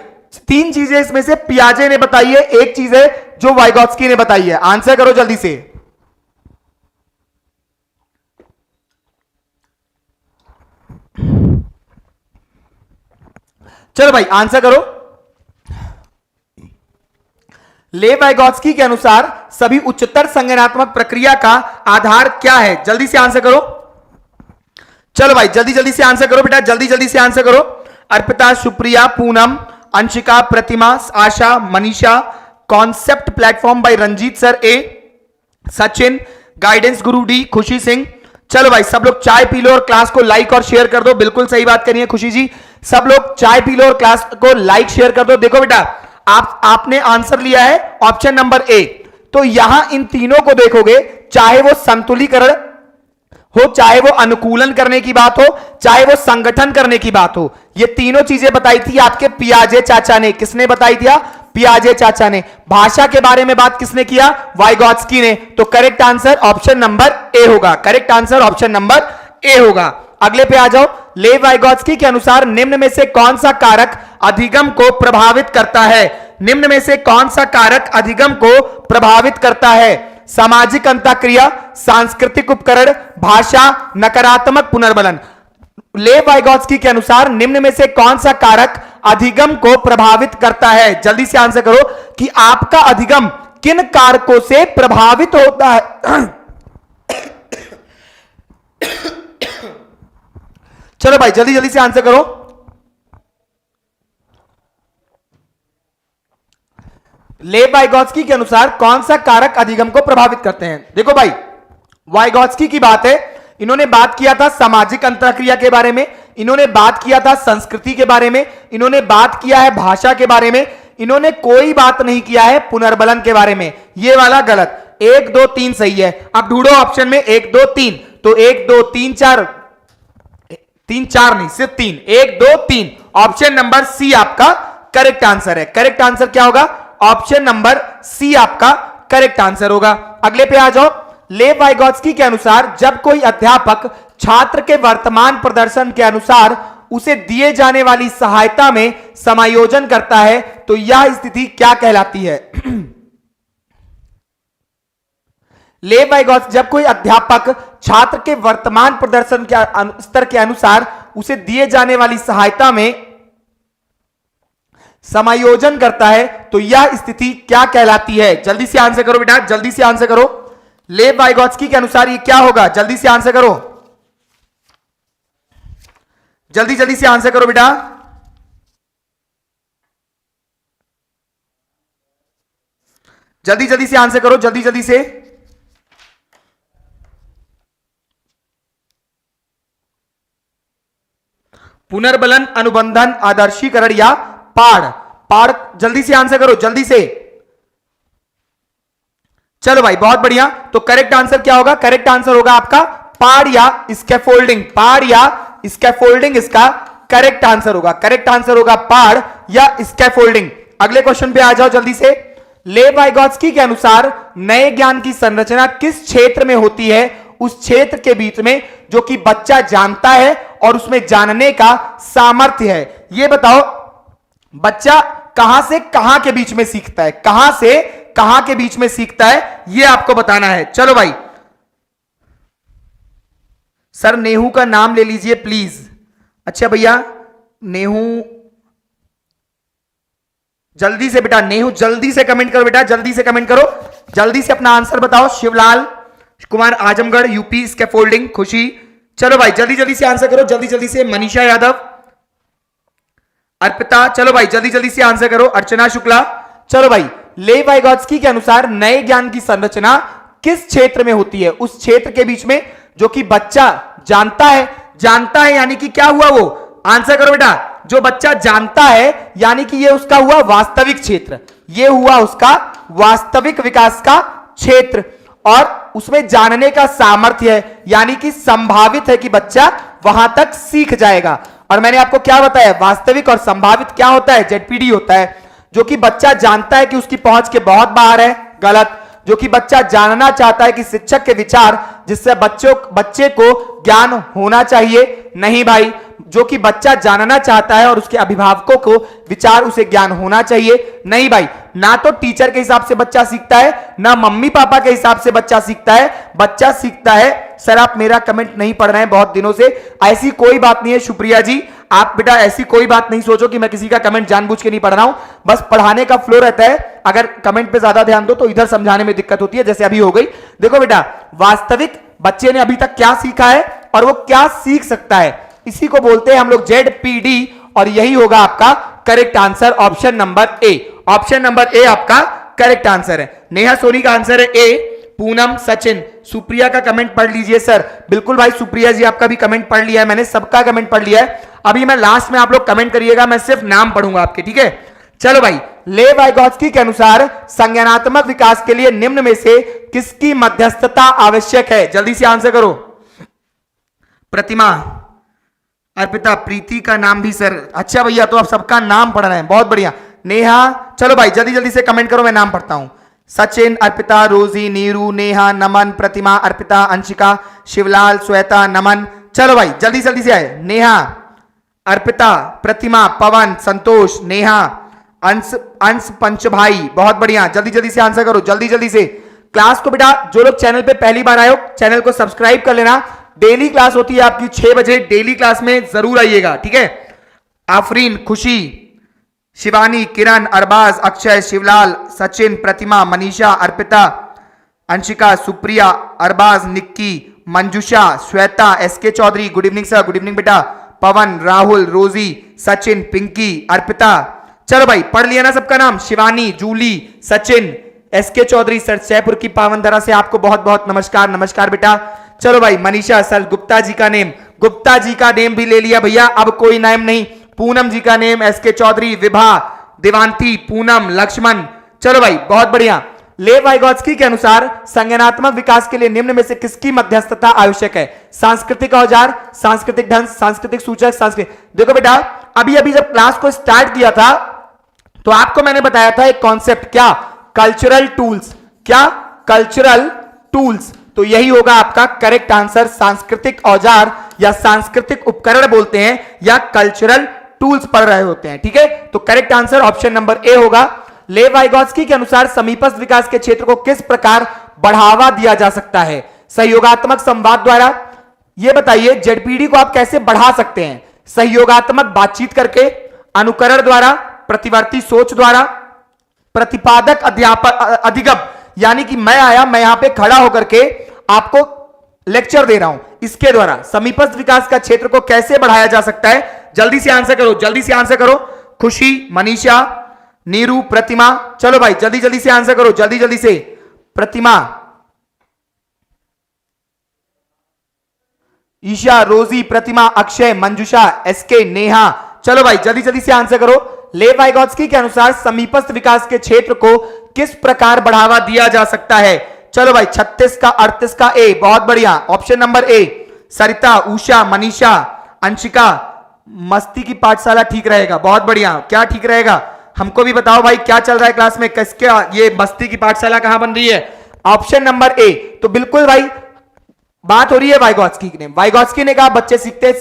[SPEAKER 1] तीन चीजें इसमें से पियाजे ने बताई है, एक चीज है जो वाइगॉत्स्की ने बताई है। आंसर करो जल्दी से। चलो भाई आंसर करो। लेव वाइगॉत्स्की के अनुसार सभी उच्चतर संज्ञानात्मक प्रक्रिया का आधार क्या है? जल्दी से आंसर करो। चलो भाई जल्दी जल्दी से आंसर करो बेटा, जल्दी जल्दी से आंसर करो। Arpita, Supriya, Poonam, Anshika, Pratima, Asha, Manisha. Concept platform by Ranjit sir A, Sachin, guidance Guru D, Khushi Singh. चलो भाई सब लोग चाय पी लो और क्लास को लाइक और शेयर कर दो। बिल्कुल सही बात करिए खुशी जी, सब लोग चाय पी लो और क्लास को लाइक शेयर कर दो। देखो बेटा आपने आंसर लिया है ऑप्शन नंबर ए, तो यहां इन तीनों को देखोगे, चाहे वो संतुलीकरण हो, चाहे वो अनुकूलन करने की बात हो, चाहे वो संगठन करने की बात हो, ये तीनों चीजें बताई थी आपके पियाजे चाचा ने। किसने बताई थी? पियाजे चाचा ने। भाषा के बारे में बात किसने किया? वाइगॉत्स्की ने। तो correct answer option number A होगा। Correct answer option number A होगा। अगले पे आ जाओ। लेव वाइगॉत्स्की के अनुसार निम्न में से कौन सा कारक अधिगम को प्रभावित करता है? निम्न में से कौन सा कारक अधिगम को प्रभावित करता है? सामाजिक अंतःक्रिया, सांस्कृतिक उपकरण, भाषा, नकारात्मक पुनर्बलन। लेव वाइगॉत्स्की के अनुसार निम्न में से कौन सा कारक अधिगम को प्रभावित करता है? जल्दी से आंसर करो कि आपका अधिगम किन कारकों से प्रभावित होता है। चलो भाई जल्दी जल्दी से आंसर करो। लेव वाइगॉत्स्की के अनुसार कौन सा कारक अधिगम को प्रभावित करते हैं? देखो भाई, वाइगॉत्स्की की बात है, इन्होंने बात किया था सामाजिक अंतःक्रिया के बारे में, इन्होंने बात किया था संस्कृति के बारे में, इन्होंने बात किया है भाषा के बारे में, इन्होंने कोई बात नहीं किया है पुनर्बलन के बारे में। ये वाला गलत। 1 2 3 सही है। अब ढूंढो ऑप्शन में 1 2 3। तो 1 2 3 4, 3 4 नहीं, सिर्फ 3। 1 2 3। ऑप्शन नंबर सी आपका करेक्ट आंसर है। करेक्ट आंसर क्या होगा? ऑप्शन नंबर सी आपका करेक्ट आंसर होगा। अगले पे आ जाओ। लेव वाइगॉत्स्की के अनुसार जब कोई अध्यापक छात्र के वर्तमान प्रदर्शन के अनुसार उसे दिए जाने वाली सहायता में समायोजन करता है तो यह स्थिति क्या कहलाती है? लेव वाइगॉत्स्की, जब कोई अध्यापक छात्र के वर्तमान प्रदर्शन के स्तर के अनुसार उसे दिए जाने वाली सहायता में समायोजन करता है तो यह स्थिति क्या कहलाती है? जल्दी से आंसर करो बेटा, जल्दी से आंसर करो। लेव वाइगॉत्स्की के अनुसार ये क्या होगा? जल्दी से आंसर करो, जल्दी जल्दी से आंसर करो बेटा। जल्दी जल्दी से आंसर करो, जल्दी जल्दी से। पुनर्बलन, अनुबंधन, आदर्शीकरण या पाड़? पाड़, जल्दी से आंसर करो, जल्दी से। चलो भाई बहुत बढ़िया। तो करेक्ट आंसर क्या होगा? करेक्ट आंसर होगा आपका पाड़ या स्कैफोल्डिंग। पाड़ या स्कैफोल्डिंग इसका करेक्ट आंसर होगा। करेक्ट आंसर होगा पाड़ या स्कैफोल्डिंग। अगले क्वेश्चन पे आ जाओ जल्दी से। लेव वाइगॉत्स्की के अनुसार नए ज्ञान की संरचना किस क्षेत्र में होती है? उस क्षेत्र के बीच में जो कि बच्चा जानता है और उसमें जानने का सामर्थ्य है। ये बताओ, बच्चा कहां से कहां के बीच में सीखता है? कहां से कहां के बीच में सीखता है, यह आपको बताना है। चलो भाई, सर नेहू का नाम ले लीजिए प्लीज। अच्छा भैया, नेहू जल्दी से बेटा, नेहू जल्दी से कमेंट करो बेटा, जल्दी से कमेंट करो, जल्दी से अपना आंसर बताओ। Shivlal Kumar, Azamgarh UP, scaffolding. खुशी, चलो भाई जल्दी जल्दी से आंसर करो, जल्दी जल्दी से। मनीषा यादव, अर्पिता, चलो भाई जल्दी जल्दी से आंसर करो। अर्चना शुक्ला, चलो भाई। लेव वाइगॉत्स्की के अनुसार नए ज्ञान की संरचना किस क्षेत्र में होती है? उस क्षेत्र के बीच में जो कि बच्चा जानता है। जानता है यानी कि क्या हुआ? वो आंसर करो बेटा। जो बच्चा जानता है यानी कि ये उसका हुआ वास्तविक क्षेत्र, ये हुआ उसका वास्तविक विकास का क्षेत्र, और उसमें जानने का सामर्थ्य है यानी कि संभावित है कि बच्चा वहां तक सीख जाएगा। और मैंने आपको क्या बताया? वास्तविक और संभावित क्या होता है? जेडपीडी होता है। जो कि बच्चा जानता है कि उसकी पहुंच के बहुत बाहर है, गलत। जो कि बच्चा जानना चाहता है कि शिक्षक के विचार जिससे बच्चे को ज्ञान होना चाहिए, नहीं भाई। जो कि बच्चा जानना चाहता है और उसके अभिभावकों को विचार उसे ज्ञान होना चाहिए, नहीं भाई। ना तो टीचर के हिसाब से बच्चा सीखता है, ना मम्मी पापा के हिसाब से बच्चा सीखता है। बच्चा सीखता है, सर आप मेरा कमेंट नहीं पढ़ रहे हैं बहुत दिनों से, ऐसी कोई बात नहीं है सुप्रिया जी। आप बेटा ऐसी कोई बात नहीं सोचो कि मैं किसी का कमेंट जानबूझ के नहीं पढ़ रहा हूं, बस पढ़ाने का फ्लो रहता है। अगर कमेंट पे ज्यादा ध्यान दो तो इधर समझाने में दिक्कत होती है, जैसे अभी हो गई। देखो बेटा, वास्तविक बच्चे ने अभी तक क्या सीखा है और वो क्या सीख सकता है, इसी को बोलते हैं हम लोग जेडपीडी, और यही होगा आपका करेक्ट आंसर, ऑप्शन नंबर ए। ऑप्शन नंबर ए आपका करेक्ट आंसर है। नेहा सोनी का आंसर है ए। पूनम, सचिन, सुप्रिया का कमेंट पढ़ लीजिए सर। बिल्कुल भाई, सुप्रिया जी आपका भी कमेंट पढ़ लिया है मैंने, सबका कमेंट पढ़ लिया है। अभी मैं लास्ट में आप लोग कमेंट करिएगा, मैं सिर्फ नाम पढ़ूंगा आपके, ठीक है। चलो भाई, लेव वाइगॉत्स्की के अनुसार संज्ञानात्मक विकास के लिए निम्न में से किसकी मध्यस्थता आवश्यक है? जल्दी से आंसर करो। प्रतिमा, अर्पिता, प्रीति का नाम भी सर। अच्छा भैया, तो आप सबका नाम पढ़ रहे हैं, बहुत बढ़िया। नेहा, चलो भाई जल्दी जल्दी से कमेंट करो, मैं नाम पढ़ता हूं। सचिन, अर्पिता, रोजी, नीरू, नेहा, नमन, प्रतिमा, अर्पिता, अंशिका, शिवलाल, श्वेता, नमन। चलो भाई जल्दी जल्दी से आए। नेहा, अर्पिता, प्रतिमा, पवन, संतोष, नेहा, अंश, अंश पंच भाई, बहुत बढ़िया। जल्दी जल्दी से आंसर करो, जल्दी जल्दी से। क्लास को बेटा जो लोग चैनल पे पहली बार आए हो, चैनल को सब्सक्राइब कर लेना। डेली क्लास होती है आपकी 6 बजे, डेली क्लास में जरूर आइएगा, ठीक है। Afreen, Khushi, Shivani, Kiran, Arbaz, Akshay, Shivlal, Sachin, Pratima, Manisha, Arpita, Anshika, Supriya, Arbaz, Nikki, Manjusha, Shweta, S K Chaudhary, good evening sir, good evening बेटा। पवन, राहुल, रोजी, सचिन, पिंकी, अर्पिता। चलो भाई पढ़ लिया ना सबका नाम। शिवानी, जूली, सचिन, एसके चौधरी सर, जयपुर की पावन धरा से आपको बहुत बहुत नमस्कार। नमस्कार बेटा। चलो भाई मनीषा सर, गुप्ता जी का नेम, गुप्ता जी का नेम भी ले लिया भैया, अब कोई नाम नहीं। पूनम जी का नेम, एसके चौधरी, विभा, देवांती, पूनम, लक्ष्मण। चलो भाई बहुत बढ़िया। लेव वाइगोत्स्की के अनुसार संज्ञानात्मक विकास के लिए निम्न में से किसकी मध्यस्थता आवश्यक है? सांस्कृतिक औजार, सांस्कृतिक ढंग, सांस्कृतिक सूचक, सांस्कृतिक। देखो बेटा अभी अभी जब क्लास को स्टार्ट किया था तो आपको मैंने बताया था एक कॉन्सेप्ट, क्या? Cultural tools. क्या? Cultural tools. तो यही होगा आपका करेक्ट आंसर। सांस्कृतिक औजार या सांस्कृतिक उपकरण बोलते हैं या कल्चरल टूल्स पढ़ रहे होते हैं, ठीक है। तो correct answer option number A Lev. लेव वाइगोत्स्की के अनुसार समीपस्थ विकास के क्षेत्र को किस प्रकार बढ़ावा दिया जा सकता है? सहयोगात्मक संवाद द्वारा। यह बताइए जेडपीडी को आप कैसे बढ़ा सकते हैं? सहयोगात्मक बातचीत करके, अनुकरण द्वारा, प्रतिवर्ती सोच द्वारा, प्रतिपादक अध्यापक अधिगम, यानी कि मैं आया, मैं यहां पे खड़ा होकर के आपको लेक्चर दे रहा हूं, इसके द्वारा समीपस्थ विकास का क्षेत्र को कैसे बढ़ाया जा सकता है? जल्दी से आंसर करो, जल्दी से आंसर करो। खुशी, मनीषा, नीरू, प्रतिमा। चलो भाई जल्दी जल्दी से आंसर करो, जल्दी जल्दी से। प्रतिमा, ईशा, रोजी, प्रतिमा, अक्षय, मंजुषा, एसके, नेहा। चलो भाई जल्दी जल्दी से आंसर करो। लेव वाइगोत्स्की के अनुसार समीपस्थ विकास के क्षेत्र को किस प्रकार बढ़ावा दिया जा सकता है? चलो भाई 36 का 38 का ए, बहुत बढ़िया। Option number A. Sarita, Usha, Manisha, Anshika, मस्ती की पाठशाला ठीक रहेगा, बहुत बढ़िया। क्या ठीक रहेगा? हमको भी बताओ भाई क्या चल रहा है क्लास में, किसके ये मस्ती की पाठशाला कहां बन रही है? ऑप्शन नंबर ए। तो बिल्कुल भाई बात हो रही है वाइगोत्स्की ने। वाइगोत्स्की ने कहा बच्चे सीखते हैं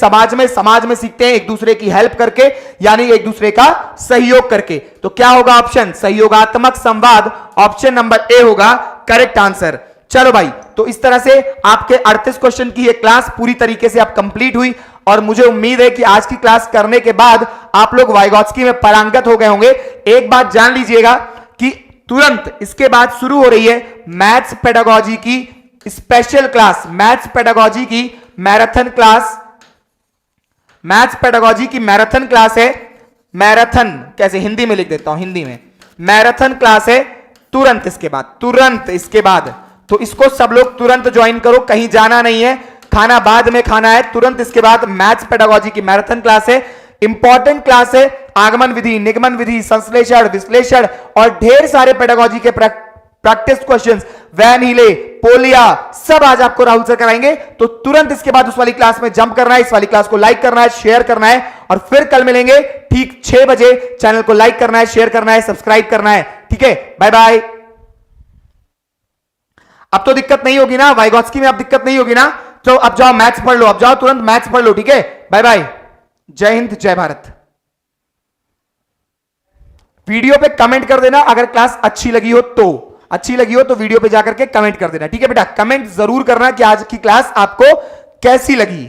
[SPEAKER 1] समाज में सीखते हैं एक दूसरे की हेल्प करके, यानी एक दूसरे का सहयोग करके। तो क्या होगा ऑप्शन? सहयोगात्मक संवाद। ऑप्शन नंबर ए होगा करेक्ट आंसर। चलो भाई तो इस तरह से आपके 38 क्वेश्चन की ये क्लास पूरी तरीके से आप कंप्लीट हुई और मुझे उम्मीद है कि आज की क्लास करने के बाद आप लोग वाइगोत्स्की में पारंगत हो गए होंगे। एक बात जान लीजिएगा कि तुरंत इसके बाद शुरू हो रही है मैथ्स पेडागोजी की स्पेशल क्लास, मैथ्स पेडागोजी की मैराथन क्लास। मैथ्स पेडागोजी की मैराथन क्लास है। मैराथन कैसे हिंदी में लिख देता हूं, हिंदी में मैराथन क्लास है तुरंत इसके बाद। तो इसको सब लोग तुरंत ज्वाइन करो, कहीं जाना नहीं है, खाना बाद में खाना है, तुरंत इसके बाद मैथ्स पेडागोजी की मैराथन क्लास है। इंपॉर्टेंट क्लास है। आगमन विधि, निगमन विधि, संश्लेषण, विश्लेषण और ढेर सारे पेडागोजी के practice questions, Van Hiele, Polya, सब आज आपको राहुल सर कराएंगे। तो तुरंत इसके बाद उस वाली क्लास में जंप करना है, इस वाली क्लास को लाइक करना है, शेयर करना है और फिर कल मिलेंगे ठीक 6 बजे। चैनल को लाइक करना है, शेयर करना है, सब्सक्राइब करना है, ठीक है। Bye bye. अब तो दिक्कत नहीं होगी ना वाइगोत्स्की में, अब दिक्कत नहीं होगी ना। तो अब जाओ मैथ्स पढ़ लो, अब जाओ तुरंत मैथ्स पढ़ लो, ठीक है। बाय बाय, जय हिंद, जय भारत। वीडियो पे कमेंट कर देना अगर क्लास अच्छी लगी हो तो वीडियो पे जाकर के कमेंट कर देना, ठीक है बेटा। कमेंट जरूर करना कि आज की क्लास आपको कैसी लगी।